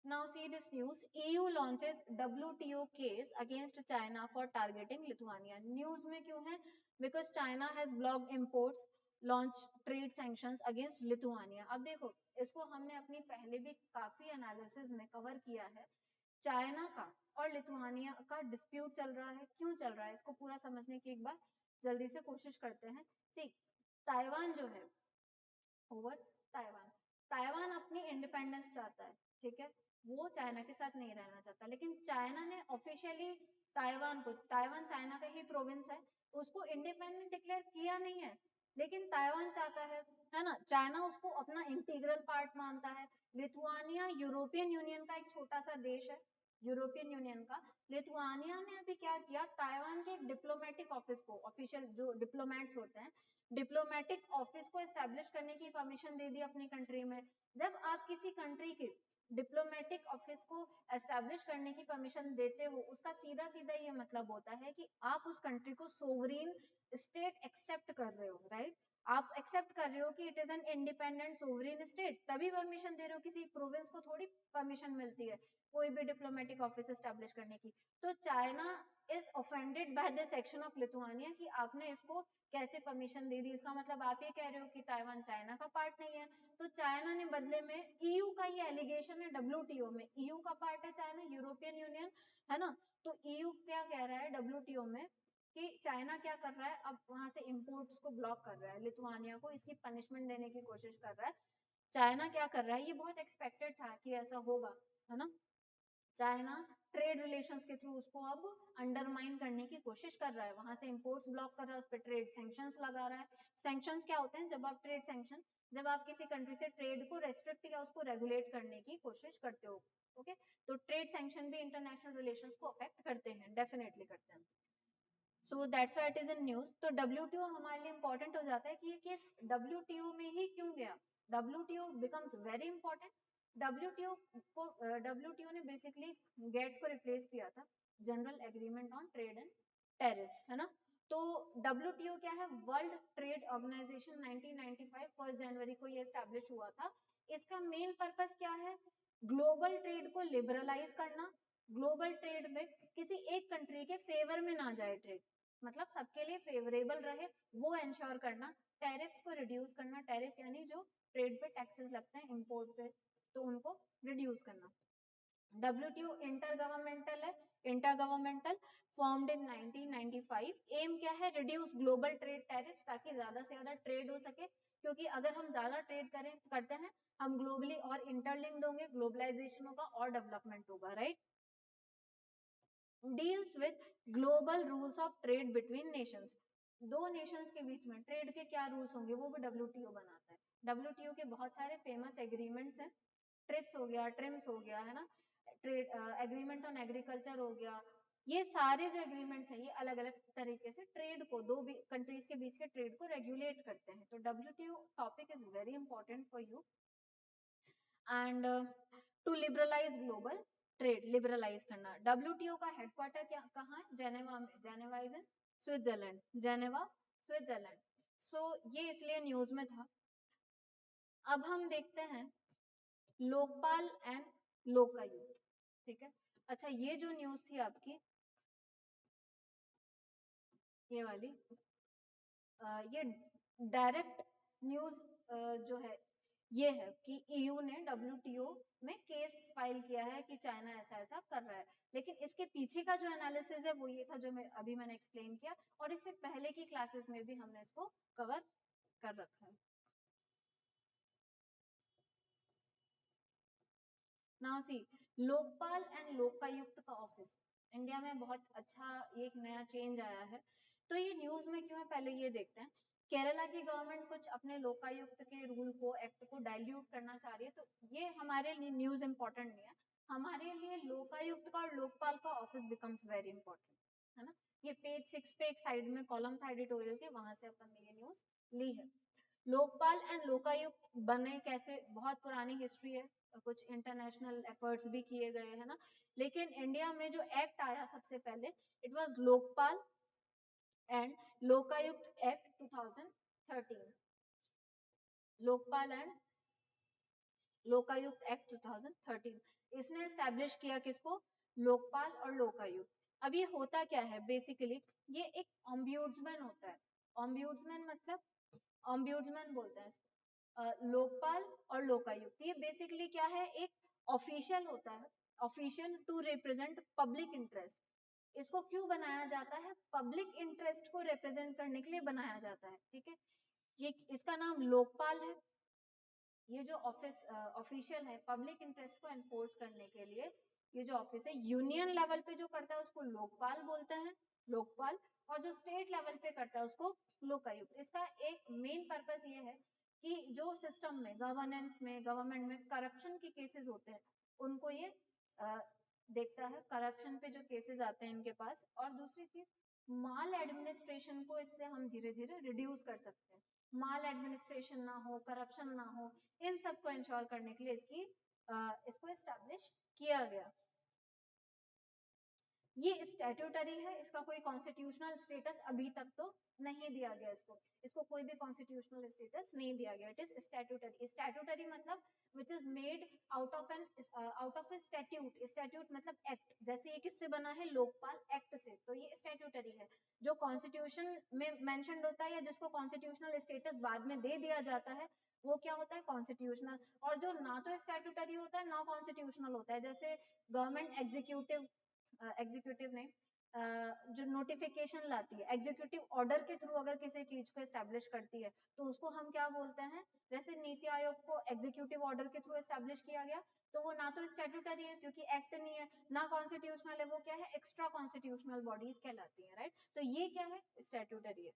Speaker 1: Now see this news. EU launches WTO case against China for targeting Lithuania. News में क्यों है? Because China has blocked imports, launched trade sanctions against Lithuania. अब देखो इसको हमने अपनी पहले भी काफी एनालिसिस में कवर किया है। चाइना का और लिथुआनिया का डिस्प्यूट चल रहा है। क्यों चल रहा है इसको पूरा समझने की एक बार जल्दी से कोशिश करते हैं। सी ताइवान जो है, ओवर ताइवान, ताइवान अपनी इंडिपेंडेंस चाहता है, ठीक है। वो चाइना के साथ नहीं रहना चाहता, लेकिन चाइना ने ऑफिशियली ताइवान को, ताइवान चाइना का ही प्रोविंस है, उसको इंडिपेंडेंट डिक्लेयर किया नहीं है, लेकिन ताइवान चाहता है ना। चाइना उसको अपना इंटीग्रल पार्ट मानता है। लिथुआनिया यूरोपियन यूनियन का एक छोटा सा देश है, यूरोपियन यूनियन का। लिथुआनिया ने अभी क्या किया, ताइवान के एक डिप्लोमेटिक ऑफिस को, ऑफिशियल जो डिप्लोमेट्स होते हैं, डिप्लोमेटिक ऑफिस को एस्टेब्लिश करने की परमिशन दे दी अपनी कंट्री में। जब आप किसी कंट्री के डिप्लोमेटिक ऑफिस को एस्टेब्लिश करने की परमिशन देते हो, उसका सीधा सीधा ये मतलब होता है कि आप उस कंट्री को सोवरीन स्टेट एक्सेप्ट कर रहे हो, राइट। आप एक्सेप्ट कर रहे हो कि it is an independent sovereign state, तभी परमिशन दे रहे हो। किसी प्रोविंस को थोड़ी परमिशन मिलती है कोई भी डिप्लोमेटिक ऑफिस एस्टेब्लिश करने की। तो China is offended by the section of Lithuania कि आपने इसको कैसे परमिशन दे दी। इसका मतलब आप ये कह रहे हो कि ताइवान चाइना का पार्ट नहीं है। तो चाइना ने बदले में, ईयू का ये एलिगेशन है डब्ल्यूटीओ में, ईयू का पार्ट है चाइना, यूरोपियन यूनियन, है ना। तो ईयू क्या कह रहा है डब्ल्यूटीओ में कि चाइना क्या कर रहा है, अब वहां से इंपोर्ट्स को ब्लॉक कर रहा है, लिथुआनिया को इसकी पनिशमेंट देने की कोशिश कर रहा है। चाइना क्या कर रहा है, ये बहुत एक्सपेक्टेड था कि ऐसा होगा, है ना। चाइना ट्रेड रिलेशंस के थ्रू उसको अब अंडरमाइन करने की कोशिश कर रहा है, वहां से इंपोर्ट्स ब्लॉक कर रहा है, उस पर ट्रेड सैंक्शंस लगा रहा है। सैंक्शंस क्या होते हैं? जब आप ट्रेड सैंक्शन, जब आप किसी कंट्री से ट्रेड को रेस्ट्रिक्ट या उसको रेगुलेट करने की कोशिश करते हो, ओके। तो ट्रेड सैंक्शन भी इंटरनेशनल रिलेशंस को अफेक्ट करते हैं, डेफिनेटली करते हैं। So that's why it is in news. तो डब्ल्यूटीओ हमारे लिए इंपॉर्टेंट हो जाता है कि ये केस डब्ल्यूटीओ में ही क्यों गया। WTO becomes very important. WTO को, डब्ल्यूटीओ ने बेसिकली गेट को रिप्लेस किया था, general agreement on trade and tariff, है ना। तो डब्ल्यूटीओ क्या है? वर्ल्ड ट्रेड ऑर्गेनाइजेशन, 1995 1 जनवरी को ये एस्टैब्लिश हुआ था। इसका मेन पर्पस क्या है? ग्लोबल ट्रेड को लिबरलाइज करना, ग्लोबल ट्रेड में किसी एक कंट्री के फेवर में ना जाए ट्रेड, मतलब सबके लिए फेवरेबल रहे, वो एंश्योर करना। टैरिफ्स को रिड्यूस करना, टैरिफ यानी जो ट्रेड पे टैक्सेस लगते हैं इंपोर्ट पे, तो उनको रिड्यूस करना। डब्ल्यूटीओ इंटर गवर्नमेंटल है, इंटर गवर्नमेंटल, फॉर्म्ड इन 1995। एम क्या है? रिड्यूस ग्लोबल ट्रेड टैरिफ, ताकि ज्यादा से ज्यादा ट्रेड हो सके, क्योंकि अगर हम ज्यादा ट्रेड करें करते हैं हम ग्लोबली और इंटरलिंक्ड होंगे, ग्लोबलाइजेशन होगा और डेवलपमेंट होगा, right. Deals with global rules of trade between Nations, दो नेशंस के बीच में ट्रेड के क्या रूल्स होंगे वो भी डब्ल्यूटीओ बनाता है। डब्ल्यूटीओ के बहुत सारे फेमस एग्रीमेंट्स हैं, ट्रिप्स हो गया, ट्रिम्स हो गया, है ना, ट्रेड एग्रीमेंट ऑन एग्रीकल्चर हो गया। ये सारे जो एग्रीमेंट्स हैं ये अलग अलग तरीके से ट्रेड को, दो कंट्रीज के बीच के ट्रेड को रेगुलेट करते हैं। तो WTO topic is very important for you. And to liberalise global trade, liberalise करना। डब्ल्यूटीओ का हेडक्वार्टर क्या कहाँ है? जेनेवा में, Geneva is in Switzerland, Geneva Switzerland. So ये इसलिए न्यूज में था। अब हम देखते हैं लोकपाल एंड लोकायुक्त, ठीक है। अच्छा, ये जो न्यूज थी आपकी, ये वाली, ये डायरेक्ट न्यूज जो है ये है कि ईयू ने डब्ल्यूटीओ में केस फाइल किया है कि चाइना ऐसा ऐसा कर रहा है। लेकिन इसके पीछे का जो एनालिसिस है वो ये था जो अभी मैंने एक्सप्लेन किया, और इससे पहले की क्लासेस में भी हमने इसको कवर कर रखा है। Now see, Lokpal and Lokayukta का ऑफिस इंडिया में बहुत अच्छा एक नया चेंज आया है। तो ये न्यूज में क्यों है, पहले ये देखते हैं। केरला की गवर्नमेंट कुछ अपने लोकायुक्त के रूल को, एक्ट को डाइल्यूट करना चाह रही है, तो ये हमारे लिए न्यूज इंपॉर्टेंट नहीं है। हमारे लिए लोकायुक्त का और लोकपाल का ऑफिस बिकम्स वेरी इंपॉर्टेंट, है ना। ये पेज 6 पे एक साइड में कॉलम था एडिटोरियल के, वहां से अपन ने ये न्यूज ली है। लोकपाल एंड लोकायुक्त बने कैसे, बहुत पुरानी हिस्ट्री है, कुछ इंटरनेशनल एफर्ट्स भी किए गए हैं ना। लेकिन इंडिया में जो एक्ट आया सबसे पहले, it was Lokpal and Lokayukta act 2013। Lokpal and Lokayukta act 2013 इसने एस्टेब्लिश किया किसको, लोकपाल और लोकायुक्त। अब ये होता क्या है बेसिकली, ये एक ऑम्ब्यूड्समैन होता है। ऑम्ब्यूड्समैन मतलब, ऑम्ब्यूड्समैन बोलते हैं इसको। लोकपाल और लोकायुक्त ये बेसिकली क्या है, एक ऑफिशियल होता है, official to represent public interest. इसको क्यों बनाया जाता है, पब्लिक इंटरेस्ट को रिप्रेजेंट करने के लिए बनाया जाता है, ठीक है। ये इसका नाम लोकपाल है। ये जो ऑफिस ऑफिशियल है पब्लिक इंटरेस्ट को एनफोर्स करने के लिए, ये जो ऑफिस है यूनियन लेवल पे जो करता है उसको लोकपाल बोलते हैं, लोकपाल। और जो स्टेट लेवल पे करता है उसको लोकायुक्त। इसका एक मेन पर्पस ये है कि जो सिस्टम में, गवर्नेंस में, गवर्नमेंट में करप्शन के केसेस होते हैं, उनको ये देखता है, करप्शन पे जो केसेस आते हैं इनके पास। और दूसरी चीज, माल एडमिनिस्ट्रेशन को इससे हम धीरे धीरे रिड्यूस कर सकते हैं। माल एडमिनिस्ट्रेशन ना हो, करप्शन ना हो, इन सबको इंश्योर करने के लिए इसको एस्टैब्लिश किया गया। ये स्टैट्यूटरी है, इसका कोई कॉन्स्टिट्यूशनल स्टेटस अभी तक तो नहीं दिया गया। इसको कोई भी कॉन्स्टिट्यूशनल स्टेटस नहीं दिया गया। It is statutory. स्टैट्यूटरी मतलब which is made out of A statute. Statute मतलब एक्ट। जैसे ये किससे बना है, लोकपाल एक्ट से, तो ये स्टैट्यूटरी है। जो कॉन्स्टिट्यूशन में मेंशन्ड होता है या जिसको कॉन्स्टिट्यूशनल स्टेटस बाद में दे दिया जाता है, वो क्या होता है, कॉन्स्टिट्यूशनल। और जो ना तो स्टैट्यूटरी होता है ना कॉन्स्टिट्यूशनल होता है, जैसे गवर्नमेंट एग्जीक्यूटिव ने जो नोटिफिकेशन लाती है, एग्जीक्यूटिव ऑर्डर के थ्रू अगर किसी चीज को एस्टेब्लिश करती है, तो उसको हम क्या बोलते हैं। जैसे नीति आयोग को एग्जीक्यूटिव ऑर्डर के थ्रू एस्टेब्लिश किया गया, तो वो ना तो स्टैट्यूटरी है क्योंकि एक्ट नहीं है, ना कॉन्स्टिट्यूशनल है, वो क्या है, एक्स्ट्रा कॉन्स्टिट्यूशनल बॉडीज कहलाती है, राइट। तो ये क्या है, स्टैट्यूटरी है।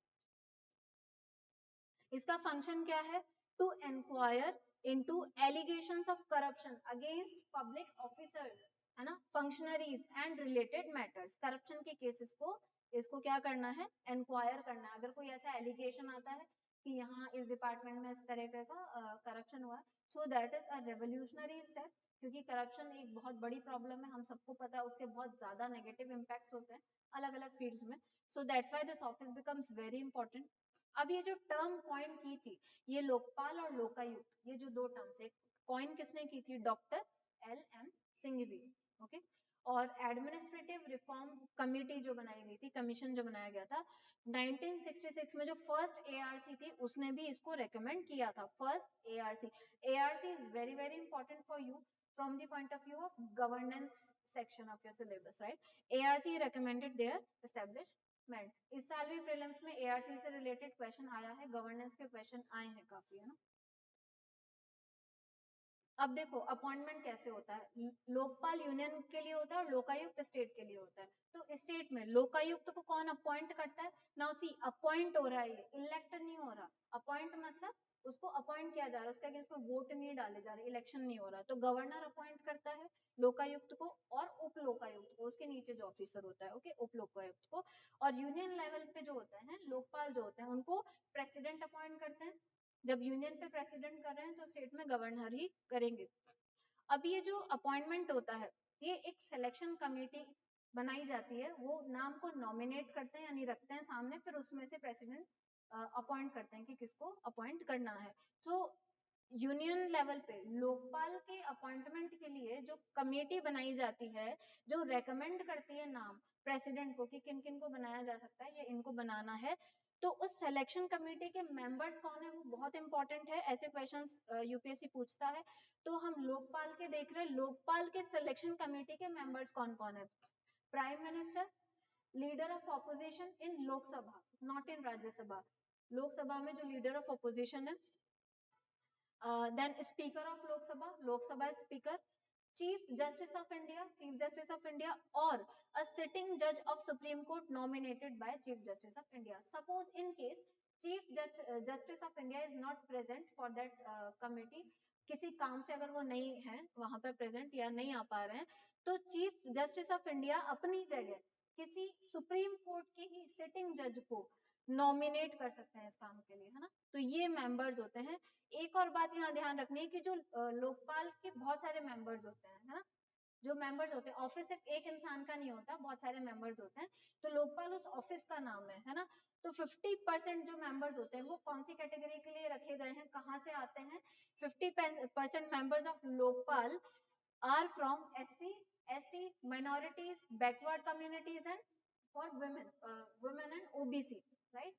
Speaker 1: इसका फंक्शन क्या है, to inquire into allegations of corruption against public officers, है ना, functionaries and related matters. Corruption के केसेस को, इसको क्या करना है, इंक्वायर करना है। अगर कोई ऐसा एलिगेशन आता है कि यहाँ इस डिपार्टमेंट में इस तरह का करप्शन हुआ, so that is a revolutionary step. क्योंकि करप्शन एक बहुत बड़ी प्रॉब्लम है, हम सबको पता है, उसके बहुत ज्यादा नेगेटिव इम्पैक्ट्स होते हैं अलग अलग फील्ड्स में। So that's why this office becomes very important. अब ये जो टर्म कॉइन की थी, ये लोकपाल और लोकायुक्त, ये जो दो टर्म्स है, कॉइन किसने की थी, डॉक्टर LM सिंघवी, ओके। और एडमिनिस्ट्रेटिव रिफॉर्म कमेटी जो बनाई गई थी, कमीशन जो बनाया गया था 1966 में, जो फर्स्ट ARC थी, उसने भी इसको रेकमेंड किया था। First ARC। ARC is very very important for you from the point of view of governance section of your syllabus, right. ARC recommended their establishment। इस साल भी प्रीलिम्स में ARC से रिलेटेड क्वेश्चन आया है, गवर्नेंस के क्वेश्चन आए हैं काफी, है ना। अब देखो अपॉइंटमेंट कैसे होता है, लोकपाल यूनियन के लिए होता है और लोकायुक्त स्टेट के लिए होता है। तो स्टेट में लोकायुक्त को कौन अपॉइंट करता है, नाउ सी, अपॉइंट हो रहा है, ये इलेक्ट नहीं हो रहा। अपॉइंट मतलब उसको अपॉइंट किया जा रहा है, उसके अगेंस्ट में वोट नहीं डाले जा रहे, इलेक्शन नहीं हो रहा। तो गवर्नर अपॉइंट करता है लोकायुक्त को और उप लोकायुक्त को, उसके नीचे जो ऑफिसर होता है, ओके, उप लोकायुक्त को। और यूनियन लेवल पे जो होते हैं लोकपाल जो होते हैं, उनको प्रेसिडेंट अपॉइंट करते हैं। जब यूनियन पे प्रेसिडेंट कर रहे हैं तो स्टेट में गवर्नर ही करेंगे। अब ये जो अपॉइंटमेंट होता है, ये एक सिलेक्शन कमेटी बनाई जाती है, वो नाम को नॉमिनेट करते हैं यानी रखते हैं सामने, फिर उसमें से प्रेसिडेंट अपॉइंट करते हैं कि किसको अपॉइंट करना है। तो यूनियन लेवल पे लोकपाल के अपॉइंटमेंट के लिए जो कमेटी बनाई जाती है, जो रेकमेंड करती है नाम प्रेसिडेंट को कि किन किन को बनाया जा सकता है या इनको बनाना है, तो उस सिलेक्शन कमेटी के मेंबर्स कौन है, वो बहुत इंपॉर्टेंट है। ऐसे क्वेश्चंस यूपीएससी पूछता है। तो हम लोकपाल के देख रहे हैं, लोकपाल के सिलेक्शन कमेटी के मेंबर्स कौन कौन है, prime minister, leader of opposition in Lok Sabha, not in Rajya Sabha, Lok Sabha में जो लीडर ऑफ ऑपोजिशन है, then speaker of Lok Sabha, Lok Sabha speaker, Chief Justice of India, or a sitting judge of Supreme Court nominated by Chief Justice of India. Suppose in case Justice of India is not present for that committee, किसी काम से अगर वो नहीं है वहां पर present या नहीं आ पा रहे हैं, तो चीफ जस्टिस ऑफ इंडिया अपनी जगह किसी सुप्रीम कोर्ट के ही सिटिंग जज को नॉमिनेट कर सकते हैं इस काम के लिए, है ना। तो ये मेंबर्स होते हैं। एक और बात यहाँ ध्यान रखनी है कि जो लोकपाल के बहुत सारे मेंबर्स होते हैं, है ना, जो मेंबर्स होते हैं, ऑफिस सिर्फ एक इंसान का नहीं होता, बहुत सारे मेंबर्स होते हैं, तो लोकपाल उस ऑफिस का नाम है ना। तो 50% जो मेंबर्स होते हैं वो कौन सी कैटेगरी के लिए रखे गए हैं, कहाँ से आते हैं? 50% members of Lokpal are from SC, ST, minorities, backward communities and for women and OBC, right?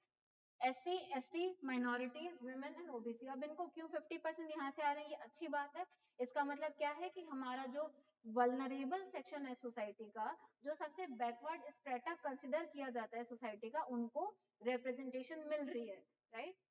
Speaker 1: SC, ST, minorities, women and OBC। अब इनको क्यों 50% यहाँ से आ रहे हैं, ये अच्छी बात है। इसका मतलब क्या है कि हमारा जो वल्नरेबल सेक्शन है सोसाइटी का, जो सबसे बैकवर्ड स्ट्रेटा कंसिडर किया जाता है सोसाइटी का, उनको रिप्रेजेंटेशन मिल रही है, राइट।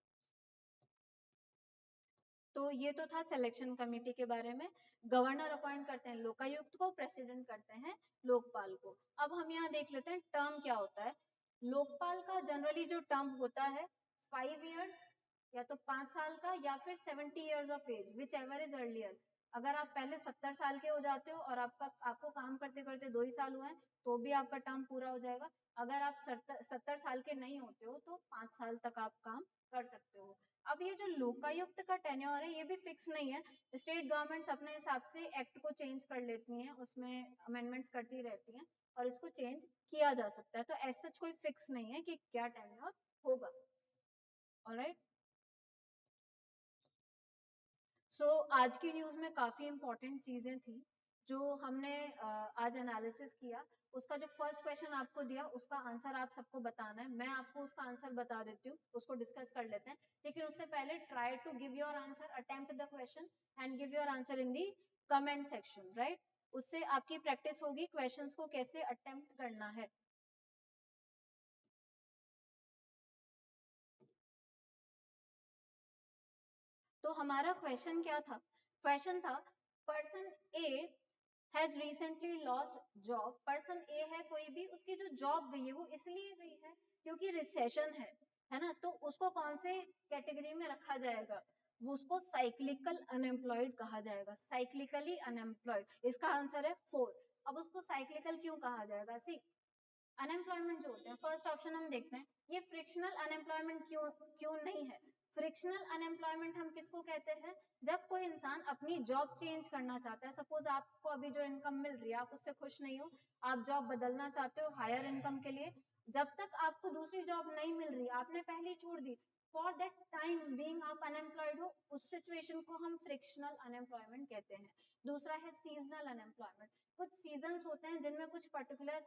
Speaker 1: तो ये तो था सिलेक्शन कमेटी के बारे में। गवर्नर अपॉइंट करते हैं लोकायुक्त को, प्रेसिडेंट करते हैं लोकपाल को। अब हम यहाँ देख लेते हैं टर्म क्या होता है। लोकपाल का जनरली जो टर्म होता है 5 इयर्स, या तो 5 साल का, या फिर 70 years of age, which ever is earlier. अगर आप पहले 70 साल के हो जाते हो और आपको काम करते करते 2 ही साल हुए हैं, तो भी आपका टर्म पूरा हो जाएगा। अगर आप 70 साल के नहीं होते हो तो 5 साल तक आप काम कर सकते हो। अब ये जो लोकायुक्त का टेन्योर है ये भी फिक्स नहीं है, स्टेट गवर्नमेंट्स अपने हिसाब से एक्ट को चेंज कर लेती हैं, उसमें अमेंडमेंट्स करती रहती हैं और इसको चेंज किया जा सकता है। तो ऐसा कोई फिक्स नहीं है कि क्या टेन्योर होगा। ऑलराइट, सो आज की न्यूज में काफी इंपॉर्टेंट चीजें थी जो हमने आज एनालिसिस किया। उसका जो फर्स्ट क्वेश्चन आपको दिया उसका आंसर आप सबको बताना है। मैं आपको उसका आंसर बता देती हूँ, उसको डिस्कस कर लेते हैं। लेकिन उससे पहले try to give your answer, attempt the question and give your answer in the comment section, right. उससे आपकी प्रैक्टिस होगी क्वेश्चंस को कैसे अटेम्प्ट करना है। तो हमारा क्वेश्चन क्या था? क्वेश्चन था person A has recently lost job. Person A है कोई भी, उसकी जो जॉब गई है वो इसलिए गई है क्योंकि रिसेशन है ना। तो उसको कौन से कैटेगरी में रखा जाएगा? वो उसको साइक्लिकल अनएम्प्लॉयड कहा जाएगा, साइक्लिकली अनएम्प्लॉयड। इसका आंसर है 4। अब उसको साइक्लिकल क्यों कहा जाएगा? सी, अनएम्प्लॉयमेंट जो होते हैं, फर्स्ट ऑप्शन हम देखते हैं, ये फ्रिक्शनल अनएम्प्लॉयमेंट क्यों क्यों नहीं है? फ्रिक्शनल अनएम्प्लॉयमेंट हम किसको कहते हैं? जब कोई इंसान अपनी जॉब चेंज करना चाहता है। सपोज आपको अभी जो इनकम मिल रही है आप उससे खुश नहीं हो, आप जॉब बदलना चाहते हो हायर इनकम के लिए। जब तक आपको दूसरी जॉब नहीं मिल रही, आपने पहले छोड़ दी, फॉर दैट टाइम बीइंग आप अनएम्प्लॉयड हो, उस सिचुएशन को हम फ्रिक्शनल अनएम्प्लॉयमेंट कहते हैं। दूसरा है सीजनल अनएम्प्लॉयमेंट। कुछ सीजन्स होते हैं जिनमें कुछ पर्टिकुलर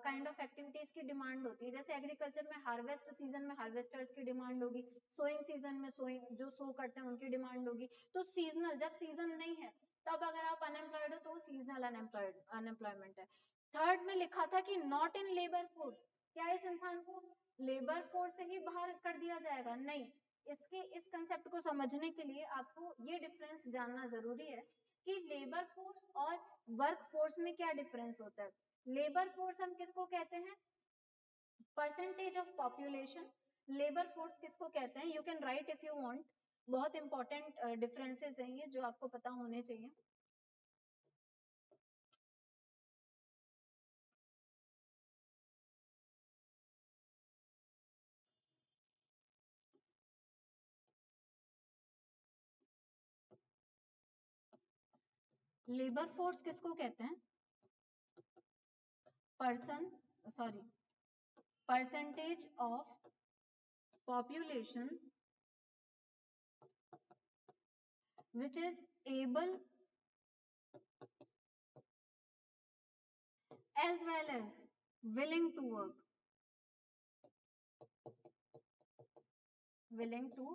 Speaker 1: काइंड ऑफ एक्टिविटीज की डिमांड होती है। जैसे एग्रीकल्चर में हार्वेस्ट सीजन में हार्वेस्टर्स की डिमांड होगी, सोइंग सीजन में सोइंग जो सो करते हैं उनकी डिमांड होगी। तो सीजनल, जब सीजन नहीं है तब अगर आप अनएम्प्लॉयड हो तो वो सीजनल अनएम्प्लॉयमेंट है। थर्ड में लिखा था कि नॉट इन लेबर फोर्स। क्या इस इंसान को लेबर फोर्स से ही बाहर कर दिया जाएगा? नहीं। इसके इस कंसेप्ट को समझने के लिए आपको ये डिफरेंस जानना जरूरी है कि लेबर फोर्स और वर्क फोर्स में क्या डिफरेंस होता है। लेबर फोर्स हम किसको कहते हैं? Percentage of population. Labour force किसको कहते हैं? You can write if you want. बहुत इंपॉर्टेंट डिफरेंसेस हैं ये जो आपको पता होने चाहिए। लेबर फोर्स किसको कहते हैं? Person sorry percentage of population which is able as well as willing to work, willing to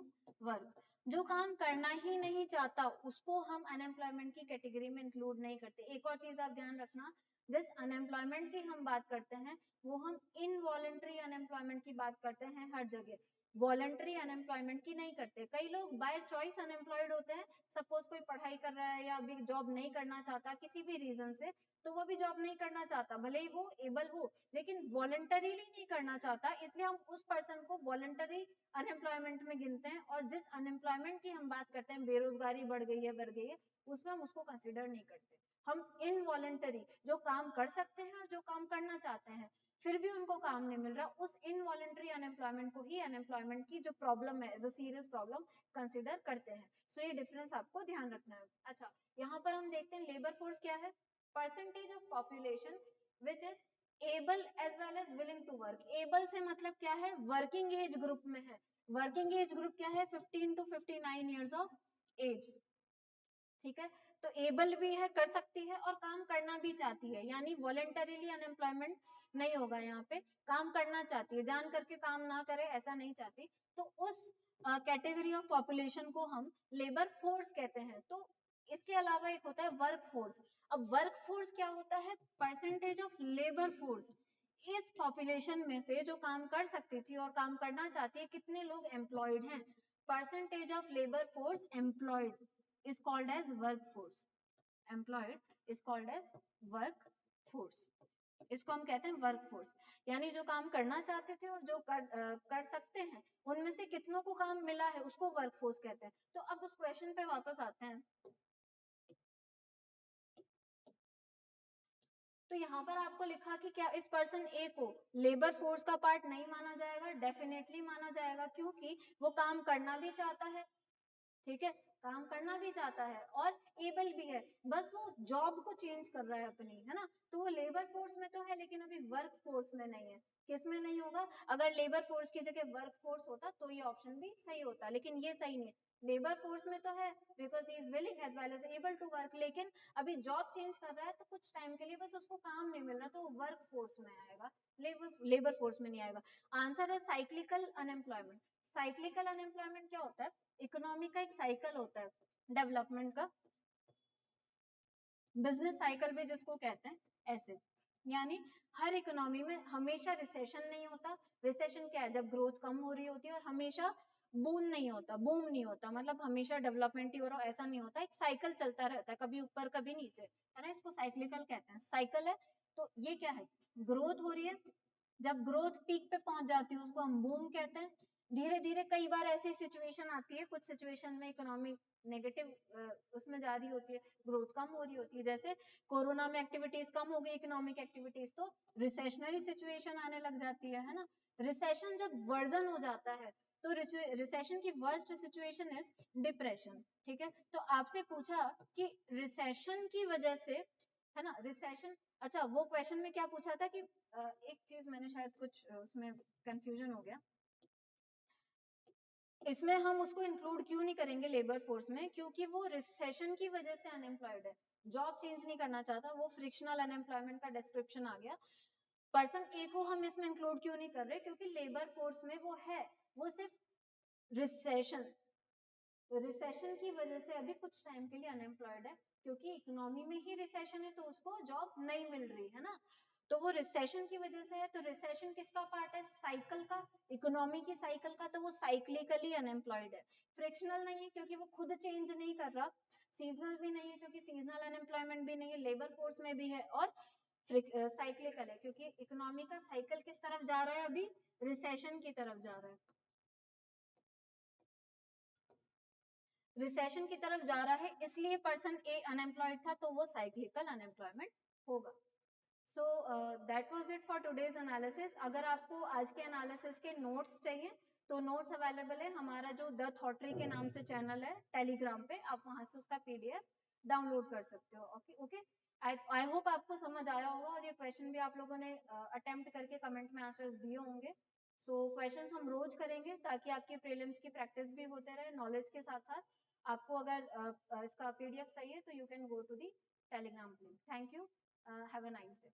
Speaker 1: work। जो काम करना ही नहीं चाहता उसको हम अनएम्प्लॉयमेंट की कैटेगरी में इंक्लूड नहीं करते। एक और चीज आप ध्यान रखना, जिस अनएम्प्लॉयमेंट की हम बात करते हैं वो हम इनवॉलेंट्री अनएम्प्लॉयमेंट की बात करते हैं हर जगह। वॉलंटरी अनएम्प्लॉयमेंट की नहीं करते। कई लोग बाय चॉइस अनएम्प्लॉयड होते हैं, सपोज कोई पढ़ाई कर रहा है या अभी जॉब नहीं करना चाहता किसी भी रीजन से, तो वो भी जॉब नहीं करना चाहता, भले ही वो एबल हो, लेकिन वॉलंटरीली नहीं करना चाहता, इसलिए हम उस पर्सन को वॉलंटरी अनएम्प्लॉयमेंट में गिनते हैं। और जिस अनएम्प्लॉयमेंट की हम बात करते हैं, बेरोजगारी बढ़ गई है, उसमें हम उसको कंसिडर नहीं करते। हम इनवॉलंटरी, जो काम कर सकते हैं और जो काम करना चाहते हैं फिर भी उनको काम नहीं मिल रहा, उस इनवॉलंटरी अनएम्प्लॉयमेंट को ही अनएम्प्लॉयमेंट की जो प्रॉब्लम है, as a serious problem consider करते हैं। सो ये डिफरेंस आपको ध्यान रखना है। अच्छा, यहाँ पर हम देखते हैं लेबर फोर्स क्या है, percentage of population which is able as well as willing to work. Able से मतलब क्या है, वर्किंग एज ग्रुप में है। वर्किंग एज ग्रुप क्या है, 15 to 59 ईयर्स ऑफ एज। ठीक है, तो एबल भी है, कर सकती है और काम करना भी चाहती है, यानी वॉलेंटरीली अनएम्प्लॉयमेंट नहीं होगा यहाँ पे, काम करना चाहती है, जान करके काम ना करे ऐसा नहीं चाहती, तो उस कैटेगरी ऑफ पॉपुलेशन को हम लेबर फोर्स कहते हैं। तो इसके अलावा एक होता है वर्क फोर्स। अब वर्क फोर्स क्या होता है, परसेंटेज ऑफ लेबर फोर्स, इस पॉपुलेशन में से जो काम कर सकती थी और काम करना चाहती है, कितने लोग एम्प्लॉयड हैं, percentage of labour force employed is called as workforce. Employed is called as workforce. इसको हम कहते हैं वर्कफोर्स, यानी जो काम करना चाहते थे और जो कर सकते हैं, उनमें से कितनों को काम मिला है उसको वर्कफोर्स कहते हैं। तो अब उस क्वेश्चन पे वापस आते हैं। तो यहाँ पर आपको लिखा कि क्या इस पर्सन ए को लेबर फोर्स का पार्ट नहीं माना जाएगा, डेफिनेटली माना जाएगा, क्योंकि वो काम करना भी चाहता है, ठीक है, काम करना भी चाहता है और एबल भी है, बस वो जॉब को चेंज कर रहा है अपनी, है ना, तो वो लेबर फोर्स में तो है लेकिन अभी वर्क फोर्स में नहीं है। किस में नहीं होगा, अगर लेबर फोर्स की जगह वर्क फोर्स होता तो ये ऑप्शन भी सही होता, लेकिन ये सही नहीं है। लेबर फोर्स में तो है because he is willing as well as able to work, लेकिन अभी जॉब चेंज कर रहा है तो कुछ टाइम के लिए बस उसको काम नहीं मिल रहा, तो वो वर्क फोर्स में आएगा, लेबर फोर्स में नहीं आएगा। आंसर है साइक्लिकल अनएम्प्लॉयमेंट। साइक्लिकल अनएम्प्लॉयमेंट क्या होता है, इकोनॉमी का एक साइकिल होता है डेवलपमेंट का, बिजनेस साइकिल भी जिसको कहते हैं, ऐसे, यानी हर इकोनॉमी में हमेशा रिसेशन नहीं होता। रिसेशन क्या है, जब ग्रोथ कम हो रही होती है, और हमेशा बूम नहीं होता, बूम नहीं होता, मतलब हमेशा डेवलपमेंट ही हो रहा हो ऐसा नहीं होता, एक साइकिल चलता रहता है, कभी ऊपर कभी नीचे, है ना, इसको साइक्लिकल कहते हैं, साइकिल है। तो ये क्या है, ग्रोथ हो रही है, जब ग्रोथ पीक पे पहुंच जाती है उसको हम बूम कहते हैं। धीरे धीरे कई बार ऐसी सिचुएशन आती है, कुछ सिचुएशन में इकोनॉमी नेगेटिव उसमें जा रही होती है, ग्रोथ कम हो रही होती है, जैसे कोरोना में एक्टिविटीज कम हो गई, इकोनॉमिक एक्टिविटीज, तो रिसेशनरी सिचुएशन आने लग जाती है ना। रिसेशन जब वर्जन हो जाता है तो रिसेशन की वर्स्ट सिचुएशन इज डिप्रेशन। ठीक है, तो आपसे पूछा कि रिसेशन की वजह से, है ना, रिसेशन, अच्छा वो क्वेश्चन में क्या पूछा था कि एक चीज मैंने शायद कुछ उसमें कंफ्यूजन हो गया, इसमें हम उसको इंक्लूड क्यों नहीं करेंगे लेबर फोर्स में, क्योंकि वो रिसेशन की वजह से अनएम्प्लॉयड है, जॉब चेंज नहीं करना चाहता, वो फ्रिक्शनल अनएम्प्लॉयमेंट का डिस्क्रिप्शन आ गया। पर्सन ए को हम इसमें इंक्लूड क्यों नहीं कर रहे, क्योंकि लेबर फोर्स में वो है, वो सिर्फ रिसेशन रिसेशन की वजह से अभी कुछ टाइम के लिए अनएम्प्लॉयड है, क्योंकि इकोनॉमी में ही रिसेशन है तो उसको जॉब नहीं मिल रही है ना, तो वो रिसेशन की वजह से है। तो रिसेशन किसका पार्ट है, साइकिल का, इकोनॉमी की साइकिल का, तो वो साइक्लिकली अनएम्प्लॉयड है, फ्रिक्शनल नहीं है क्योंकि वो खुद चेंज नहीं कर रहा, सीजनल भी नहीं है क्योंकि सीजनल अनएम्प्लॉयमेंट भी नहीं है, लेबर फोर्स में भी है, और साइक्लिकल है क्योंकि इकोनॉमी का साइकिल किस तरफ जा रहा है, अभी रिसेशन की तरफ जा रहा है, रिसेशन की तरफ जा रहा है, इसलिए पर्सन ए अनएम्प्लॉयड था, तो वो साइक्लिकल अनएम्प्लॉयमेंट होगा। So that was it for today's analysis. अगर आपको आज के एनालिसिस के नोट्स चाहिए तो नोट्स अवेलेबल है, हमारा जो द थॉटरी के नाम से चैनल है टेलीग्राम पे, आप वहां से उसका पीडीएफ डाउनलोड कर सकते हो। ओके ओके, आई होप आपको समझ आया होगा, और ये क्वेश्चन भी आप लोगों ने अटेम्प्ट करके कमेंट में आंसर्स दिए होंगे। सो क्वेश्चंस हम रोज करेंगे ताकि आपकी प्रीलिम्स की प्रैक्टिस भी होते रहे नॉलेज के साथ साथ। आपको अगर इसका पीडीएफ चाहिए तो you can go to the Telegram link. Thank you, have a nice day.